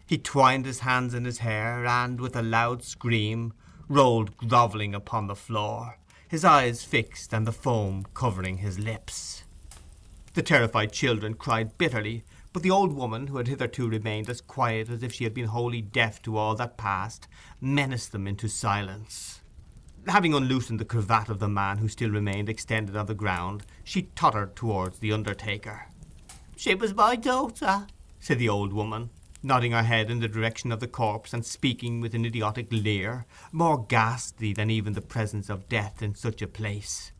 He twined his hands in his hair, and, with a loud scream, rolled grovelling upon the floor, his eyes fixed and the foam covering his lips. The terrified children cried bitterly, but the old woman, who had hitherto remained as quiet as if she had been wholly deaf to all that passed, menaced them into silence. Having unloosened the cravat of the man who still remained extended on the ground, she tottered towards the undertaker. "She was my daughter," said the old woman, nodding her head in the direction of the corpse, and speaking with an idiotic leer, more ghastly than even the presence of death in such a place.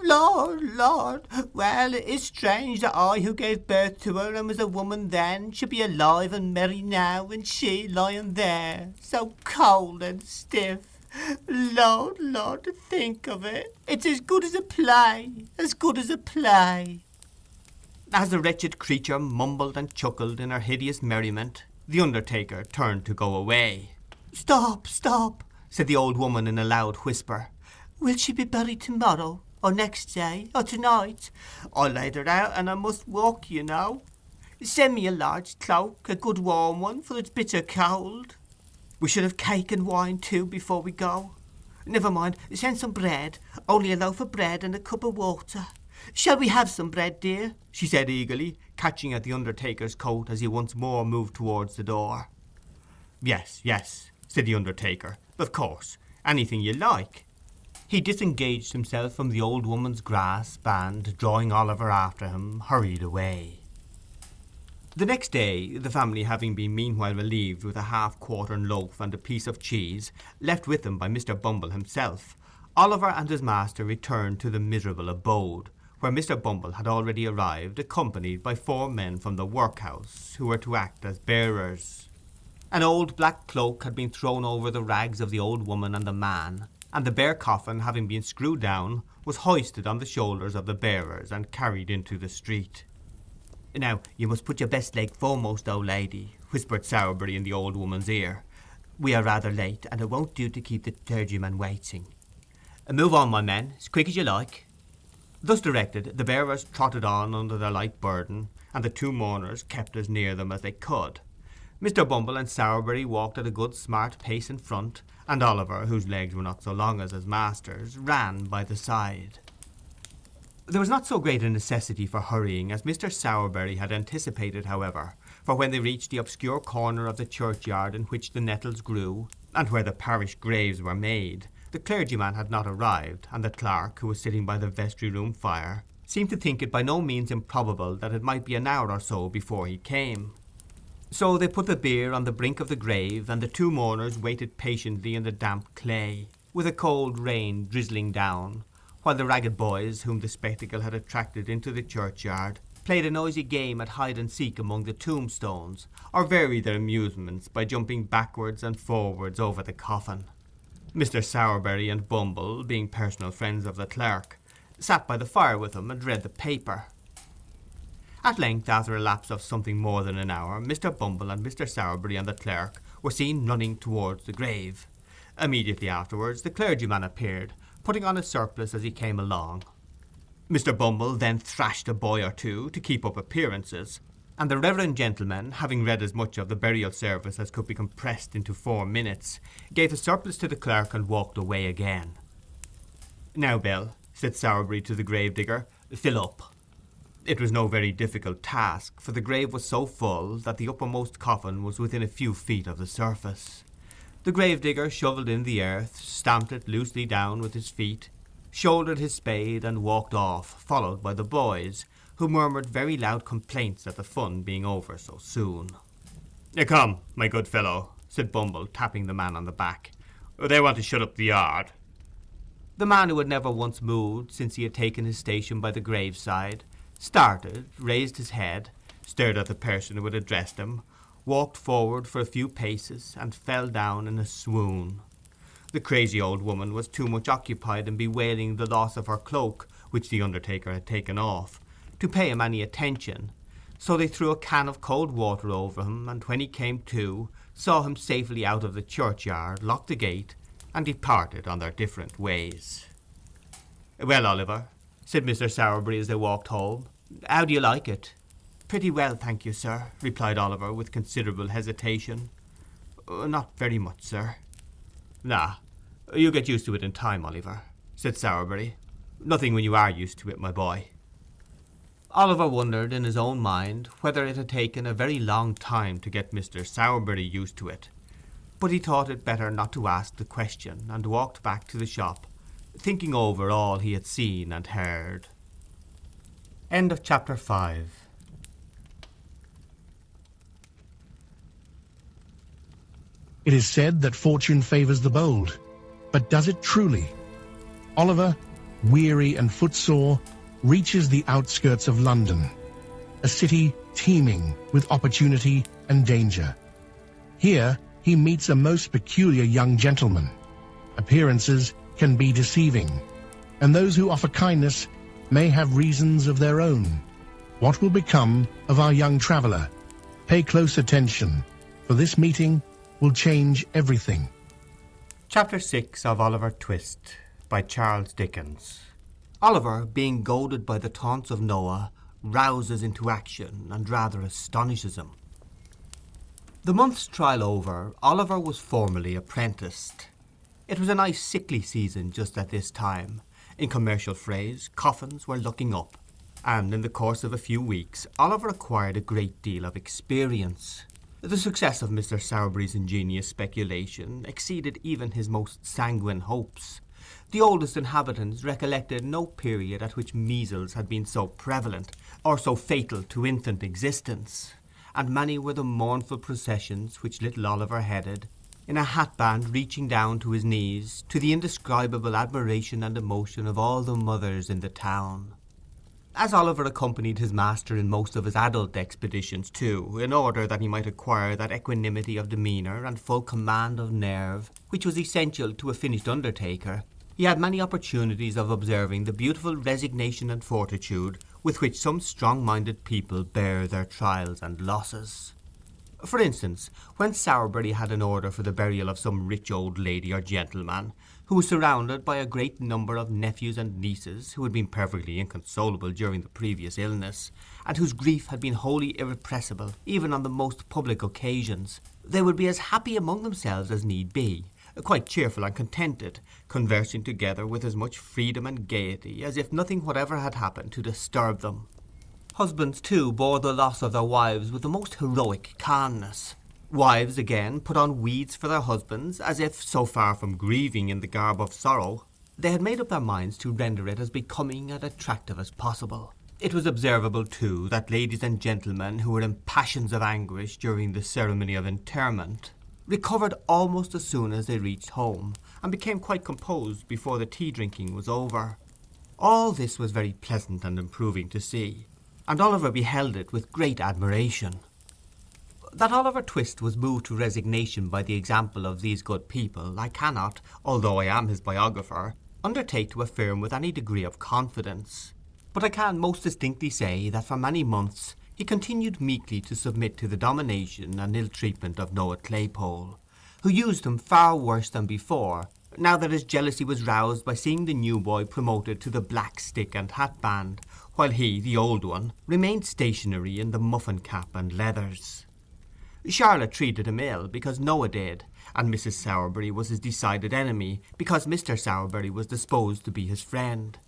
"Lord, Lord, well, it's strange that I, who gave birth to her and was a woman then, should be alive and merry now, and she lying there, so cold and stiff. Lord, Lord, to think of it! It's as good as a play, as good as a play." As the wretched creature mumbled and chuckled in her hideous merriment, the undertaker turned to go away. "Stop, stop," said the old woman in a loud whisper. "Will she be buried tomorrow, or next day, or tonight? I laid her out, and I must walk, you know. Send me a large cloak, a good warm one, for it's bitter cold. We should have cake and wine too before we go. Never mind, send some bread, only a loaf of bread and a cup of water. Shall we have some bread, dear?" she said eagerly, catching at the undertaker's coat as he once more moved towards the door. Yes, yes," said the undertaker. "Of course, anything you like." He disengaged himself from the old woman's grasp, and, drawing Oliver after him, hurried away. The next day, the family having been meanwhile relieved with a half-quartern loaf and a piece of cheese, left with them by Mr. Bumble himself, Oliver and his master returned to the miserable abode, where Mr. Bumble had already arrived, accompanied by 4 men from the workhouse, who were to act as bearers. An old black cloak had been thrown over the rags of the old woman and the man, and the bare coffin, having been screwed down, was hoisted on the shoulders of the bearers and carried into the street. "Now, you must put your best leg foremost, old lady," whispered Sowerberry in the old woman's ear. "We are rather late, and it won't do to keep the clergyman waiting. Move on, my men, as quick as you like." Thus directed, the bearers trotted on under their light burden, and the 2 mourners kept as near them as they could. Mr. Bumble and Sowerberry walked at a good smart pace in front, and Oliver, whose legs were not so long as his master's, ran by the side. There was not so great a necessity for hurrying as Mr. Sowerberry had anticipated, however, for when they reached the obscure corner of the churchyard in which the nettles grew, and where the parish graves were made, the clergyman had not arrived, and the clerk, who was sitting by the vestry-room fire, seemed to think it by no means improbable that it might be an hour or so before he came. So they put the bier on the brink of the grave, and the two mourners waited patiently in the damp clay, with a cold rain drizzling down, while the ragged boys, whom the spectacle had attracted into the churchyard, played a noisy game at hide-and-seek among the tombstones, or varied their amusements by jumping backwards and forwards over the coffin. Mr. Sowerberry and Bumble, being personal friends of the clerk, sat by the fire with him and read the paper. At length, after a lapse of something more than an hour, Mr. Bumble and Mr. Sowerberry and the clerk were seen running towards the grave. Immediately afterwards the clergyman appeared, putting on his surplice as he came along. Mr. Bumble then thrashed a boy or two to keep up appearances, and the reverend gentleman, having read as much of the burial service as could be compressed into 4 minutes, gave the surplice to the clerk and walked away again. "Now, Bill," said Sowerberry to the gravedigger, "fill up." It was no very difficult task, for the grave was so full that the uppermost coffin was within a few feet of the surface. The gravedigger shovelled in the earth, stamped it loosely down with his feet, shouldered his spade, and walked off, followed by the boys, who murmured very loud complaints at the fun being over so soon. "Come, my good fellow," said Bumble, tapping the man on the back. "They want to shut up the yard." The man, who had never once moved since he had taken his station by the graveside, started, raised his head, stared at the person who had addressed him, walked forward for a few paces, and fell down in a swoon. The crazy old woman was too much occupied in bewailing the loss of her cloak, which the undertaker had taken off, to pay him any attention, so they threw a can of cold water over him, and when he came to, saw him safely out of the churchyard, locked the gate, and departed on their different ways. "Well, Oliver," said Mr. Sowerberry as they walked home, "how do you like it?" "Pretty well, thank you, sir," replied Oliver, with considerable hesitation. "Not very much, sir." "Ah, you'll get used to it in time, Oliver," said Sowerberry. "Nothing when you are used to it, my boy." Oliver wondered in his own mind whether it had taken a very long time to get Mr. Sowerberry used to it, but he thought it better not to ask the question, and walked back to the shop, thinking over all he had seen and heard. End of chapter 5. It is said that fortune favours the bold, but does it truly? Oliver, weary and footsore, reaches the outskirts of London, a city teeming with opportunity and danger. Here he meets a most peculiar young gentleman. Appearances can be deceiving, and those who offer kindness may have reasons of their own. What will become of our young traveller? Pay close attention, for this meeting will change everything. Chapter 6 of Oliver Twist by Charles Dickens. Oliver, being goaded by the taunts of Noah, rouses into action and rather astonishes him. The month's trial over, Oliver was formally apprenticed. It was a nice sickly season just at this time. In commercial phrase, coffins were looking up, and in the course of a few weeks Oliver acquired a great deal of experience. The success of Mr. Sowerberry's ingenious speculation exceeded even his most sanguine hopes. The oldest inhabitants recollected no period at which measles had been so prevalent, or so fatal to infant existence, and many were the mournful processions which little Oliver headed, in a hatband reaching down to his knees, to the indescribable admiration and emotion of all the mothers in the town. As Oliver accompanied his master in most of his adult expeditions too, in order that he might acquire that equanimity of demeanour and full command of nerve which was essential to a finished undertaker, he had many opportunities of observing the beautiful resignation and fortitude with which some strong-minded people bear their trials and losses. For instance, when Sowerberry had an order for the burial of some rich old lady or gentleman, who was surrounded by a great number of nephews and nieces who had been perfectly inconsolable during the previous illness, and whose grief had been wholly irrepressible even on the most public occasions, they would be as happy among themselves as need be, quite cheerful and contented, conversing together with as much freedom and gaiety as if nothing whatever had happened to disturb them. Husbands, too, bore the loss of their wives with the most heroic calmness. Wives, again, put on weeds for their husbands, as if, so far from grieving in the garb of sorrow, they had made up their minds to render it as becoming and attractive as possible. It was observable, too, that ladies and gentlemen who were in passions of anguish during the ceremony of interment recovered almost as soon as they reached home, and became quite composed before the tea-drinking was over. All this was very pleasant and improving to see, and Oliver beheld it with great admiration. That Oliver Twist was moved to resignation by the example of these good people, I cannot, although I am his biographer, undertake to affirm with any degree of confidence. But I can most distinctly say that for many months he continued meekly to submit to the domination and ill-treatment of Noah Claypole, who used him far worse than before, now that his jealousy was roused by seeing the new boy promoted to the black stick and hat band, while he, the old one, remained stationary in the muffin cap and leathers. Charlotte treated him ill because Noah did, and Mrs. Sowerberry was his decided enemy because Mr. Sowerberry was disposed to be his friend.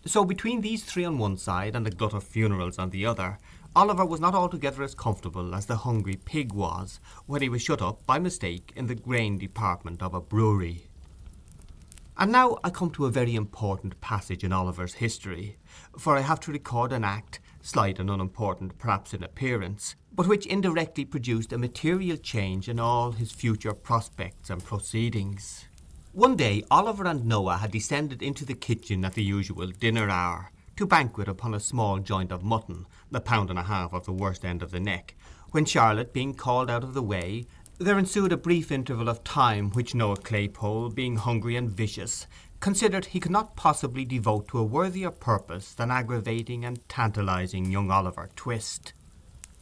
So between these three on one side and a glut of funerals on the other, Oliver was not altogether as comfortable as the hungry pig was when he was shut up by mistake in the grain department of a brewery. And now I come to a very important passage in Oliver's history, for I have to record an act, slight and unimportant perhaps in appearance, but which indirectly produced a material change in all his future prospects and proceedings. One day Oliver and Noah had descended into the kitchen at the usual dinner hour, to banquet upon a small joint of mutton, 1.5 pounds of the worst end of the neck, when Charlotte being called out of the way, there ensued a brief interval of time which Noah Claypole, being hungry and vicious, considered he could not possibly devote to a worthier purpose than aggravating and tantalizing young Oliver Twist.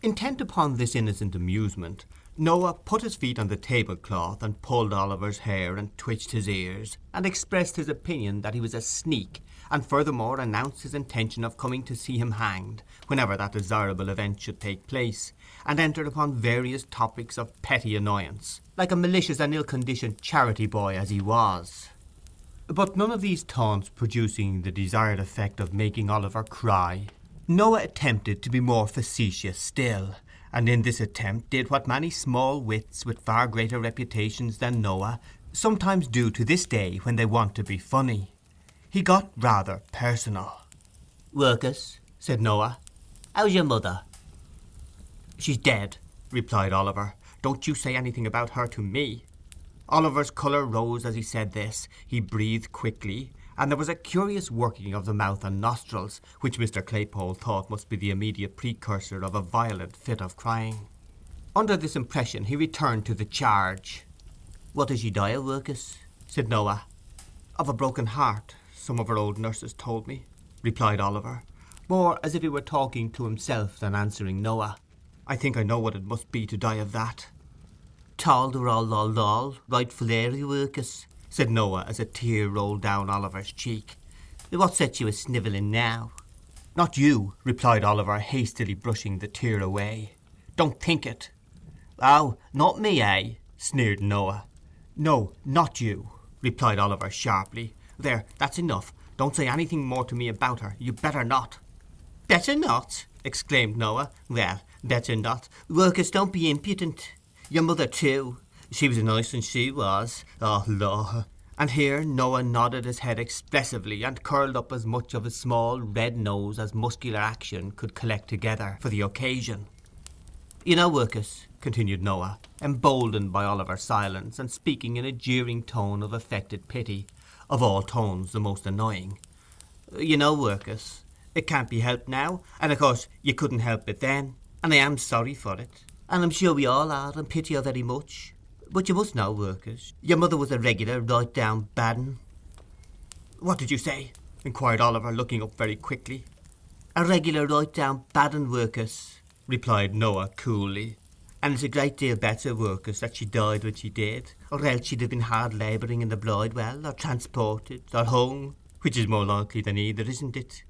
Intent upon this innocent amusement, Noah put his feet on the tablecloth and pulled Oliver's hair and twitched his ears, and expressed his opinion that he was a sneak, and furthermore announced his intention of coming to see him hanged, whenever that desirable event should take place, and entered upon various topics of petty annoyance, like a malicious and ill-conditioned charity boy as he was. But none of these taunts producing the desired effect of making Oliver cry, Noah attempted to be more facetious still, and in this attempt did what many small wits with far greater reputations than Noah sometimes do to this day when they want to be funny. He got rather personal. "Workus," said Noah, "how's your mother?" "She's dead," replied Oliver. "Don't you say anything about her to me." Oliver's colour rose as he said this. He breathed quickly, and there was a curious working of the mouth and nostrils, which Mr. Claypole thought must be the immediate precursor of a violent fit of crying. Under this impression he returned to the charge. "What does she die of, Workus?" said Noah. "Of a broken heart, some of her old nurses told me," replied Oliver, more as if he were talking to himself than answering Noah. "I think I know what it must be to die of that." "Tall the roll lol lol, right fullery, Workus," said Noah as a tear rolled down Oliver's cheek. "What sets you a snivelling now?" "Not you," replied Oliver, hastily brushing the tear away. "Don't think it." "Oh, not me, eh?" sneered Noah. "No, not you," replied Oliver sharply. "There, that's enough. Don't say anything more to me about her. You better not." "Better not?" exclaimed Noah. "Well, better not. Workus, don't be impudent. Your mother, too. She was a nice one, she was. Oh, law." And here Noah nodded his head expressively and curled up as much of his small red nose as muscular action could collect together for the occasion. "You know, Workus," continued Noah, emboldened by Oliver's silence, and speaking in a jeering tone of affected pity, of all tones the most annoying, "you know, Workus, it can't be helped now, and of course you couldn't help it then, and I am sorry for it. and I'm sure we all are, and pity her very much. But you must know, Workus, your mother was a regular right-down bad un." "What did you say?" inquired Oliver, looking up very quickly. "A regular right-down bad un, Workus," replied Noah coolly. And it's a great deal better, workers, that she died when she did, or else she'd have been hard labouring in the Bridewell, or transported, or hung, which is more likely than either, isn't it?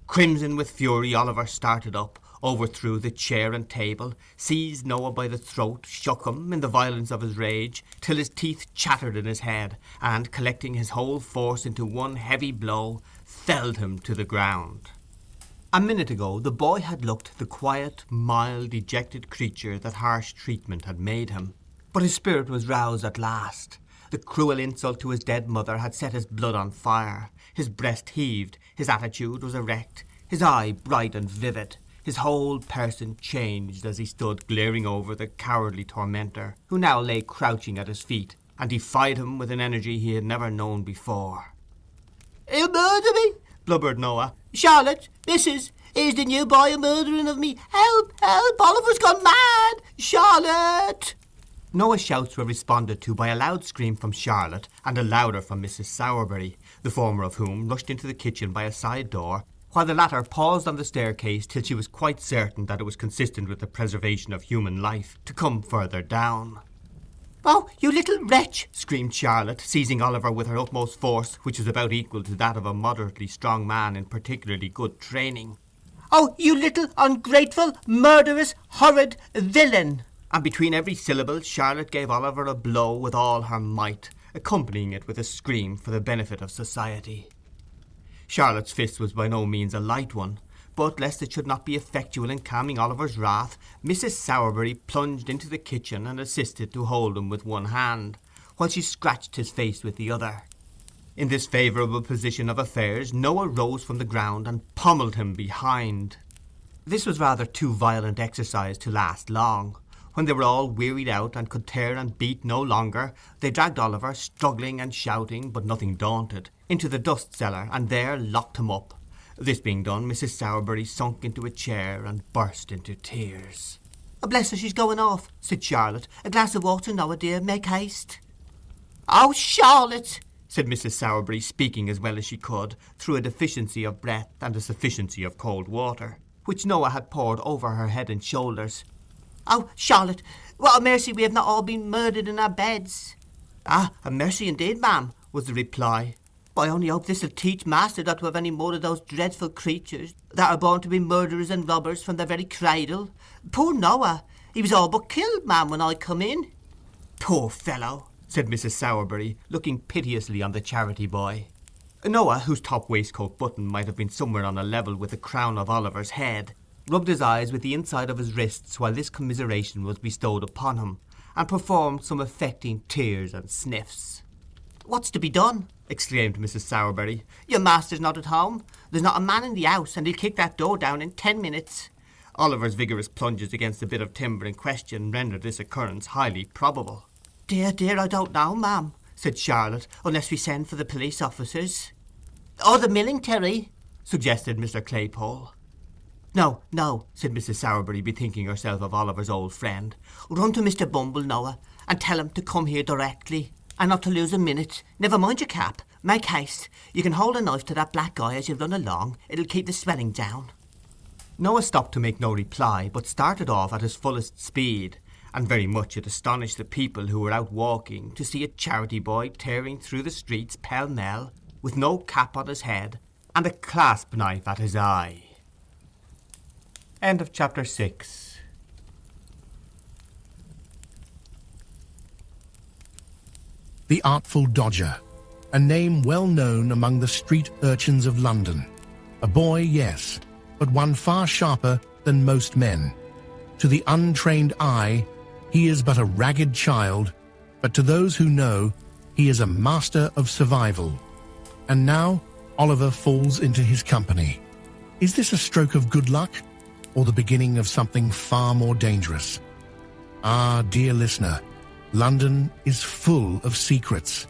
Crimson with fury, Oliver started up, overthrew the chair and table, seized Noah by the throat, shook him in the violence of his rage, till his teeth chattered in his head, and, collecting his whole force into one heavy blow, felled him to the ground. A minute ago the boy had looked the quiet, mild, dejected creature that harsh treatment had made him. But his spirit was roused at last. The cruel insult to his dead mother had set his blood on fire. His breast heaved, his attitude was erect, his eye bright and vivid. His whole person changed as he stood glaring over the cowardly tormentor, who now lay crouching at his feet, and defied him with an energy he had never known before. "He'll murder me," blubbered Noah. "Charlotte, missus, here's the new boy a-murdering of me. Help, help, Oliver's gone mad! Charlotte!" Noah's shouts were responded to by a loud scream from Charlotte and a louder from Mrs. Sowerberry, the former of whom rushed into the kitchen by a side door, while the latter paused on the staircase till she was quite certain that it was consistent with the preservation of human life to come further down. "Oh, you little wretch!" screamed Charlotte, seizing Oliver with her utmost force, which was about equal to that of a moderately strong man in particularly good training. "Oh, you little ungrateful, murderous, horrid villain!" And between every syllable Charlotte gave Oliver a blow with all her might, accompanying it with a scream for the benefit of society. Charlotte's fist was by no means a light one, but lest it should not be effectual in calming Oliver's wrath, Mrs. Sowerberry plunged into the kitchen and assisted to hold him with one hand, while she scratched his face with the other. In this favourable position of affairs Noah rose from the ground and pommelled him behind. This was rather too violent exercise to last long. When they were all wearied out and could tear and beat no longer, they dragged Oliver, struggling and shouting, but nothing daunted, into the dust cellar, and there locked him up. This being done, Mrs. Sowerberry sunk into a chair and burst into tears. "Oh, bless her, she's going off," said Charlotte. "A glass of water, Noah dear, make haste." "Oh, Charlotte!" said Mrs. Sowerberry, speaking as well as she could, through a deficiency of breath and a sufficiency of cold water, which Noah had poured over her head and shoulders. "Oh, Charlotte, what a mercy we have not all been murdered in our beds." "Ah, a mercy indeed, ma'am," was the reply. "But I only hope this'll teach master not to have any more of those dreadful creatures that are born to be murderers and robbers from their very cradle. Poor Noah, he was all but killed, ma'am, when I come in." "Poor fellow," said Mrs. Sowerberry, looking piteously on the charity boy. Noah, whose top waistcoat button might have been somewhere on a level with the crown of Oliver's head, rubbed his eyes with the inside of his wrists while this commiseration was bestowed upon him, and performed some affecting tears and sniffs. "What's to be done?" exclaimed Mrs. Sowerberry. "Your master's not at home. There's not a man in the house, and he'll kick that door down in 10 minutes. Oliver's vigorous plunges against the bit of timber in question rendered this occurrence highly probable. "Dear, dear, I don't know, ma'am," said Charlotte, "unless we send for the police officers." "Or the military," suggested Mr. Claypole. "No, no," said Mrs. Sowerberry, bethinking herself of Oliver's old friend. "Run to Mr. Bumble, Noah, and tell him to come here directly, and not to lose a minute. Never mind your cap. Make haste. You can hold a knife to that black eye as you run along. It'll keep the swelling down." Noah stopped to make no reply, but started off at his fullest speed, and very much it astonished the people who were out walking to see a charity boy tearing through the streets pell-mell, with no cap on his head, and a clasp knife at his eye. End of chapter 6. The Artful Dodger, a name well known among the street urchins of London. A boy, yes, but one far sharper than most men. To the untrained eye, he is but a ragged child, but to those who know, he is a master of survival. And now Oliver falls into his company. Is this a stroke of good luck, or the beginning of something far more dangerous? Ah, dear listener, London is full of secrets,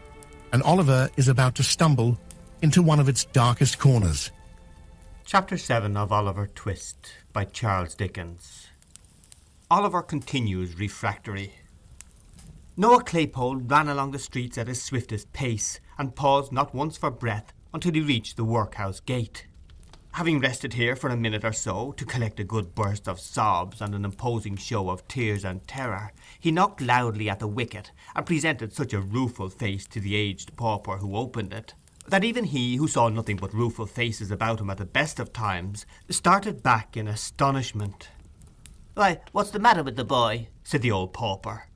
and Oliver is about to stumble into one of its darkest corners. Chapter 7 of Oliver Twist by Charles Dickens. Oliver continues refractory. Noah Claypole ran along the streets at his swiftest pace, and paused not once for breath until he reached the workhouse gate. Having rested here for a minute or so, to collect a good burst of sobs and an imposing show of tears and terror, he knocked loudly at the wicket, and presented such a rueful face to the aged pauper who opened it, that even he, who saw nothing but rueful faces about him at the best of times, started back in astonishment. "Why, what's the matter with the boy?" said the old pauper.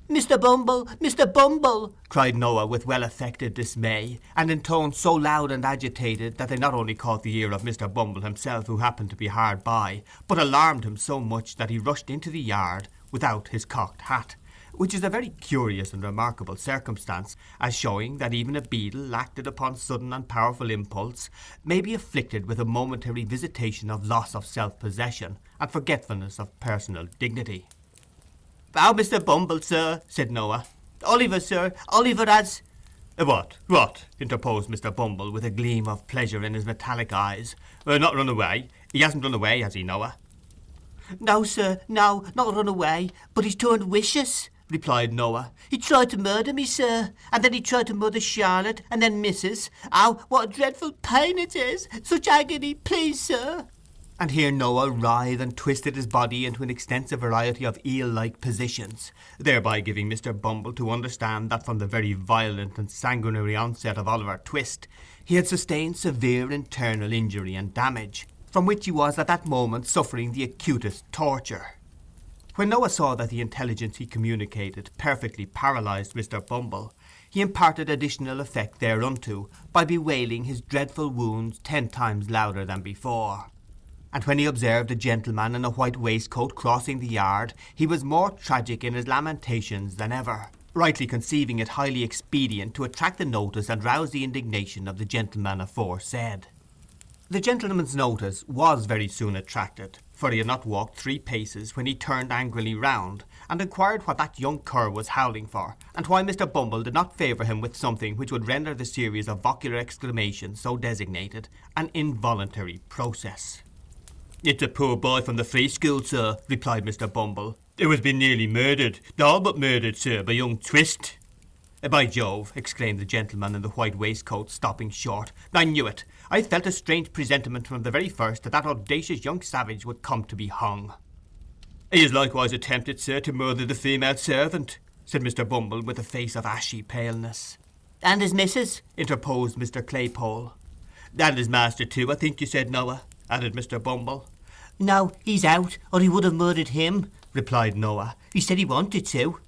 "Mr. Bumble! Mr. Bumble!" cried Noah with well-affected dismay, and in tones so loud and agitated that they not only caught the ear of Mr. Bumble himself, who happened to be hard by, but alarmed him so much that he rushed into the yard without his cocked hat, which is a very curious and remarkable circumstance, as showing that even a beadle, acted upon sudden and powerful impulse, may be afflicted with a momentary visitation of loss of self-possession and forgetfulness of personal dignity. "Oh, Mr. Bumble, sir," said Noah. "Oliver, sir, Oliver has—" What? Interposed Mr. Bumble, with a gleam of pleasure in his metallic eyes. Not run away? He hasn't run away, has he, Noah? "No, sir, no, not run away, but he's turned vicious," replied Noah. "He tried to murder me, sir, and then he tried to murder Charlotte, and then Mrs. Oh, what a dreadful pain it is! Such agony, please, sir!" And here Noah writhed and twisted his body into an extensive variety of eel-like positions, thereby giving Mr. Bumble to understand that from the very violent and sanguinary onset of Oliver Twist he had sustained severe internal injury and damage, from which he was at that moment suffering the acutest torture. When Noah saw that the intelligence he communicated perfectly paralysed Mr. Bumble, he imparted additional effect thereunto by bewailing his dreadful wounds 10 times louder than before. And when he observed a gentleman in a white waistcoat crossing the yard, he was more tragic in his lamentations than ever, rightly conceiving it highly expedient to attract the notice and rouse the indignation of the gentleman aforesaid. The gentleman's notice was very soon attracted, for he had not walked 3 paces when he turned angrily round, and inquired what that young cur was howling for, and why Mr. Bumble did not favour him with something which would render the series of vocular exclamations so designated an involuntary process. "It's a poor boy from the free school, sir," replied Mr. Bumble, "who has been nearly murdered, all but murdered, sir, by young Twist." "By Jove," exclaimed the gentleman in the white waistcoat, stopping short, "I knew it. I felt a strange presentiment from the very first that that audacious young savage would come to be hung." "He has likewise attempted, sir, to murder the female servant," said Mr. Bumble, with a face of ashy paleness. "And his missus?" interposed Mr. Claypole. "And his master too, I think you said, Noah," added Mr. Bumble. "No, he's out, or he would have murdered him," replied Noah. "He said he wanted to."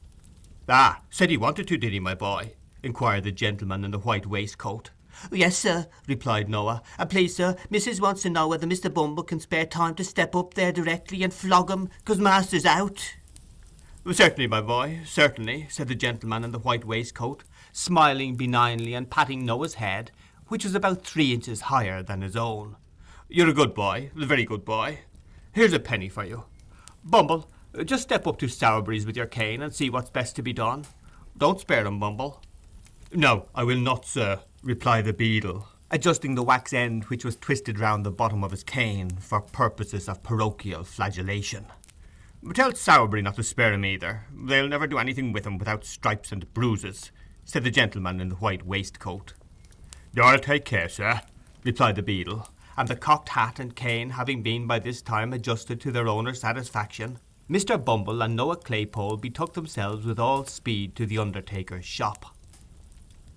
"Ah, said he wanted to, did he, my boy?" inquired the gentleman in the white waistcoat. "Yes, sir," replied Noah. "And please, sir, missus wants to know whether Mr. Bumble can spare time to step up there directly and flog him, 'cause master's out." "Certainly, my boy, certainly," said the gentleman in the white waistcoat, smiling benignly and patting Noah's head, which was about 3 inches higher than his own. "You're a good boy, a very good boy. Here's a penny for you. Bumble, just step up to Sowerberry's with your cane and see what's best to be done. Don't spare him, Bumble." "No, I will not, sir," replied the beadle, adjusting the wax end which was twisted round the bottom of his cane for purposes of parochial flagellation. "Tell Sowerberry not to spare him either. They'll never do anything with him without stripes and bruises," said the gentleman in the white waistcoat. "I'll take care, sir," replied the beadle, and the cocked hat and cane having been by this time adjusted to their owner's satisfaction, Mr. Bumble and Noah Claypole betook themselves with all speed to the undertaker's shop.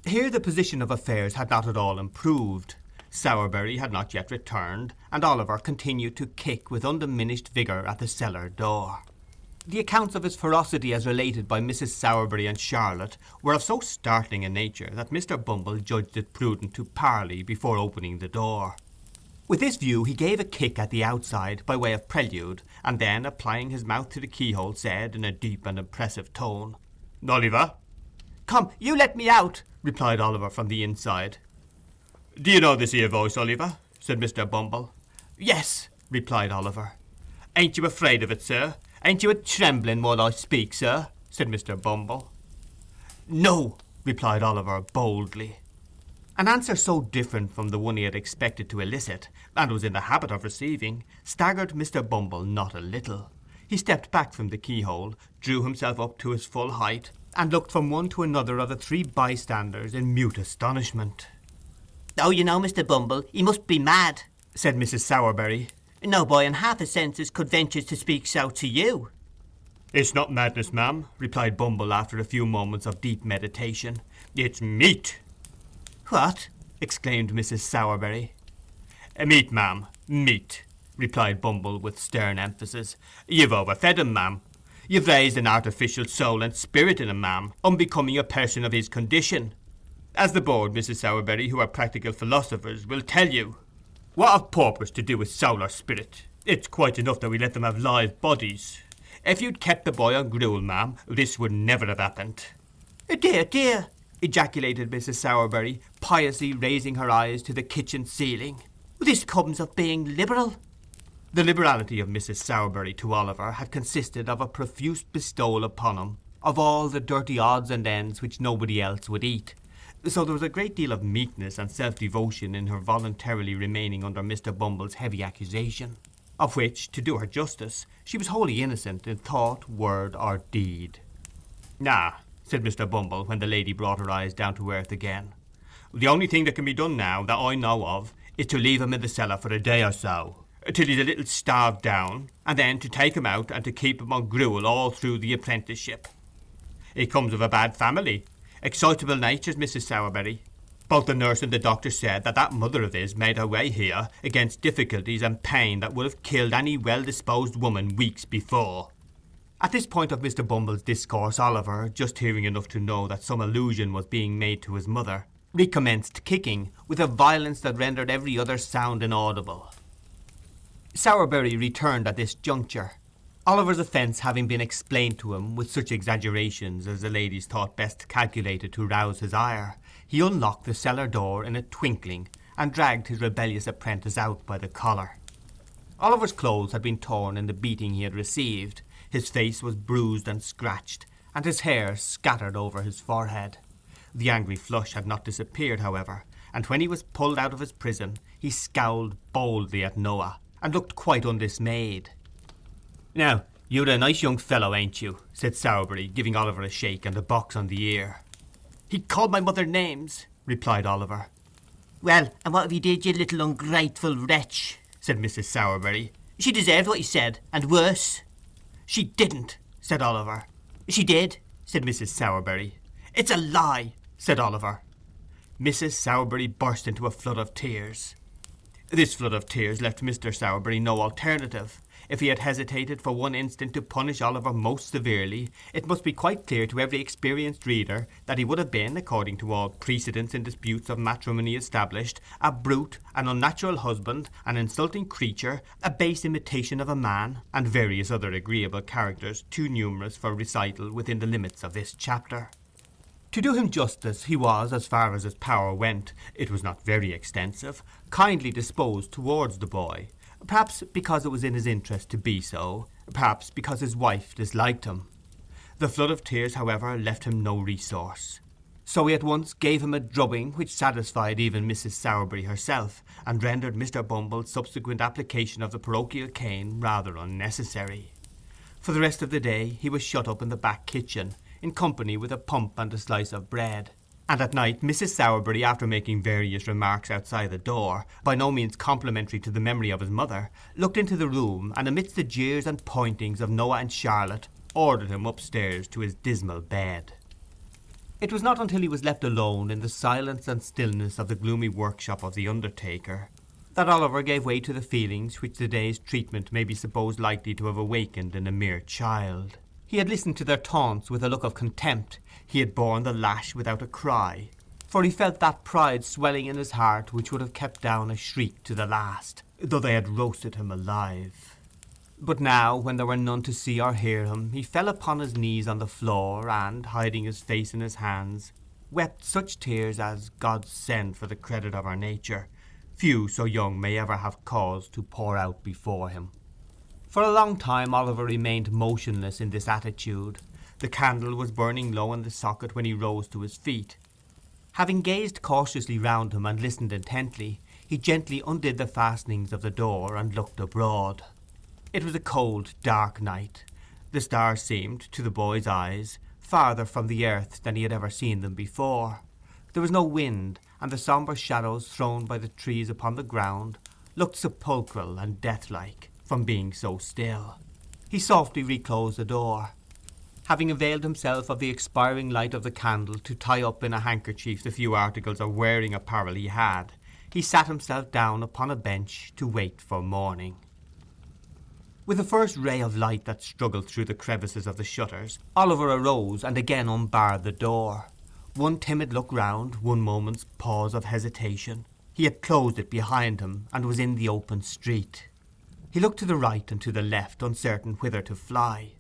Here the position of affairs had not at all improved. Sowerberry had not yet returned, and Oliver continued to kick with undiminished vigour at the cellar door. The accounts of his ferocity as related by Mrs. Sowerberry and Charlotte were of so startling a nature that Mr. Bumble judged it prudent to parley before opening the door. With this view he gave a kick at the outside by way of prelude, and then, applying his mouth to the keyhole, said in a deep and impressive tone, "Oliver." "Come, you let me out," replied Oliver from the inside. "Do you know this here voice, Oliver?" said Mr. Bumble. "Yes," replied Oliver. "Ain't you afraid of it, sir? Ain't you a trembling while I speak, sir?" said Mr. Bumble. "No," replied Oliver boldly. An answer so different from the one he had expected to elicit, and was in the habit of receiving, staggered Mr. Bumble not a little. He stepped back from the keyhole, drew himself up to his full height, and looked from one to another of the 3 bystanders in mute astonishment. "Oh, you know, Mr. Bumble, he must be mad," said Mrs. Sowerberry. No boy in half his senses could venture to speak so to you. It's not madness, ma'am, replied Bumble after a few moments of deep meditation. It's meat. What? exclaimed Mrs. Sowerberry. Meat, ma'am, meat, replied Bumble with stern emphasis. You've overfed him, ma'am. You've raised an artificial soul and spirit in him, ma'am, unbecoming a person of his condition. As the board, Mrs. Sowerberry, who are practical philosophers, will tell you, what have paupers to do with soul or spirit? It's quite enough that we let them have live bodies. If you'd kept the boy on gruel, ma'am, this would never have happened. Dear, dear, ejaculated Mrs. Sowerberry, piously raising her eyes to the kitchen ceiling. this comes of being liberal. The liberality of Mrs. Sowerberry to Oliver had consisted of a profuse bestowal upon him of all the dirty odds and ends which nobody else would eat. So there was a great deal of meekness and self-devotion in her voluntarily remaining under Mr. Bumble's heavy accusation, of which, to do her justice, she was wholly innocent in thought, word, or deed. "Ah," said Mr. Bumble, when the lady brought her eyes down to earth again, "the only thing that can be done now, that I know of, is to leave him in the cellar for a day or so, till he's a little starved down, and then to take him out and to keep him on gruel all through the apprenticeship. He comes of a bad family, excitable natures, Mrs. Sowerberry. Both the nurse and the doctor said that mother of his made her way here against difficulties and pain that would have killed any well-disposed woman weeks before." At this point of Mr. Bumble's discourse, Oliver, just hearing enough to know that some allusion was being made to his mother, recommenced kicking with a violence that rendered every other sound inaudible. Sowerberry returned at this juncture. Oliver's offence having been explained to him with such exaggerations as the ladies thought best calculated to rouse his ire, he unlocked the cellar door in a twinkling and dragged his rebellious apprentice out by the collar. Oliver's clothes had been torn in the beating he had received, his face was bruised and scratched, and his hair scattered over his forehead. The angry flush had not disappeared, however, and when he was pulled out of his prison he scowled boldly at Noah, and looked quite undismayed. "Now, you're a nice young fellow, ain't you?" said Sowerberry, giving Oliver a shake and a box on the ear. He called my mother names, replied Oliver. Well, and what have you did, you little ungrateful wretch? said Mrs. Sowerberry. She deserved what he said, and worse. She didn't, said Oliver. She did, said Mrs. Sowerberry. It's a lie, said Oliver. Mrs. Sowerberry burst into a flood of tears. This flood of tears left Mr. Sowerberry no alternative. If he had hesitated for one instant to punish Oliver most severely, it must be quite clear to every experienced reader that he would have been, according to all precedents in disputes of matrimony established, a brute, an unnatural husband, an insulting creature, a base imitation of a man, and various other agreeable characters too numerous for recital within the limits of this chapter. To do him justice, he was, as far as his power went, it was not very extensive, kindly disposed towards the boy, perhaps because it was in his interest to be so, perhaps because his wife disliked him. The flood of tears, however, left him no resource. So he at once gave him a drubbing which satisfied even Mrs. Sowerberry herself, and rendered Mr. Bumble's subsequent application of the parochial cane rather unnecessary. For the rest of the day he was shut up in the back kitchen, in company with a pump and a slice of bread. And at night Mrs. Sowerberry, after making various remarks outside the door, by no means complimentary to the memory of his mother, looked into the room, and amidst the jeers and pointings of Noah and Charlotte, ordered him upstairs to his dismal bed. It was not until he was left alone in the silence and stillness of the gloomy workshop of the undertaker that Oliver gave way to the feelings which the day's treatment may be supposed likely to have awakened in a mere child. He had listened to their taunts with a look of contempt. He had borne the lash without a cry, for he felt that pride swelling in his heart which would have kept down a shriek to the last, though they had roasted him alive. But now, when there were none to see or hear him, he fell upon his knees on the floor, and, hiding his face in his hands, wept such tears as, God send for the credit of our nature, few so young may ever have cause to pour out before him. For a long time Oliver remained motionless in this attitude. The candle was burning low in the socket when he rose to his feet. Having gazed cautiously round him and listened intently, he gently undid the fastenings of the door and looked abroad. It was a cold, dark night. The stars seemed, to the boy's eyes, farther from the earth than he had ever seen them before. There was no wind, and the sombre shadows thrown by the trees upon the ground looked sepulchral and deathlike from being so still. He softly reclosed the door. Having availed himself of the expiring light of the candle to tie up in a handkerchief the few articles of wearing apparel he had, he sat himself down upon a bench to wait for morning. With the first ray of light that struggled through the crevices of the shutters, Oliver arose and again unbarred the door. One timid look round, one moment's pause of hesitation. He had closed it behind him and was in the open street. He looked to the right and to the left, uncertain whither to fly.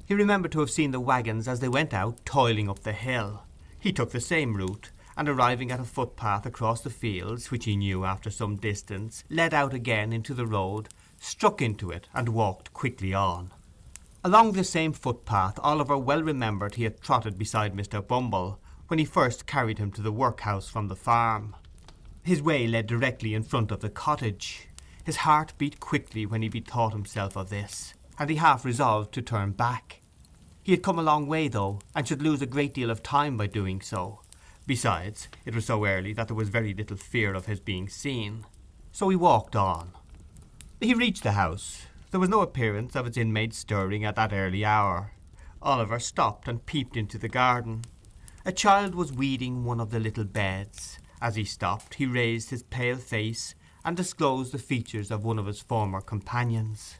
He remembered to have seen the waggons as they went out toiling up the hill. He took the same route, and arriving at a footpath across the fields, which he knew after some distance, led out again into the road, struck into it, and walked quickly on. Along this same footpath Oliver well remembered he had trotted beside Mr. Bumble when he first carried him to the workhouse from the farm. His way led directly in front of the cottage. His heart beat quickly when he bethought himself of this, and he half resolved to turn back. He had come a long way, though, and should lose a great deal of time by doing so. Besides, it was so early that there was very little fear of his being seen. So he walked on. He reached the house. There was no appearance of its inmates stirring at that early hour. Oliver stopped and peeped into the garden. A child was weeding one of the little beds. As he stopped, he raised his pale face and disclosed the features of one of his former companions.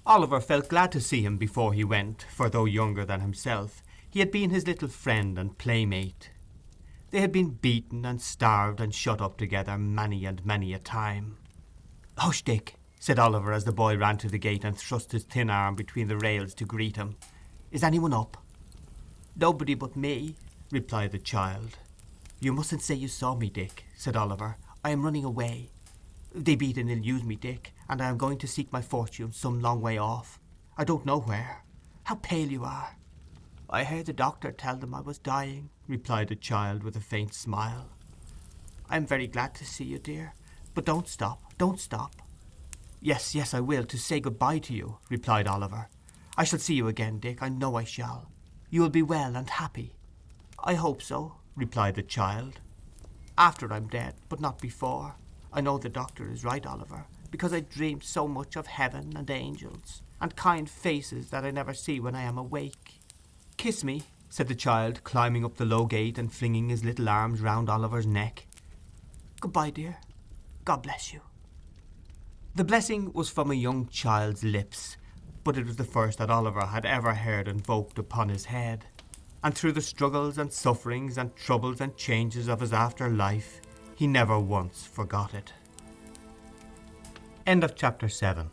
Oliver felt glad to see him before he went, for though younger than himself, he had been his little friend and playmate. They had been beaten and starved and shut up together many and many a time. "Hush, Dick," said Oliver as the boy ran to the gate and thrust his thin arm between the rails to greet him. "Is anyone up?" "Nobody but me," replied the child. "You mustn't say you saw me, Dick," said Oliver. "I am running away. They beat and ill-use me, Dick, and I am going to seek my fortune some long way off. I don't know where. How pale you are!" "I heard the doctor tell them I was dying," replied the child with a faint smile. "I am very glad to see you, dear, but don't stop. Yes, I will, to say good-bye to you," replied Oliver. "I shall see you again, Dick, I know I shall. You will be well and happy." "I hope so," replied the child. "After I'm dead, but not before. I know the doctor is right, Oliver, because I dreamed so much of heaven and angels, and kind faces that I never see when I am awake." "Kiss me," said the child, climbing up the low gate and flinging his little arms round Oliver's neck. "Goodbye, dear. God bless you." The blessing was from a young child's lips, but it was the first that Oliver had ever heard invoked upon his head, and through the struggles and sufferings and troubles and changes of his after life, he never once forgot it. End of chapter 7.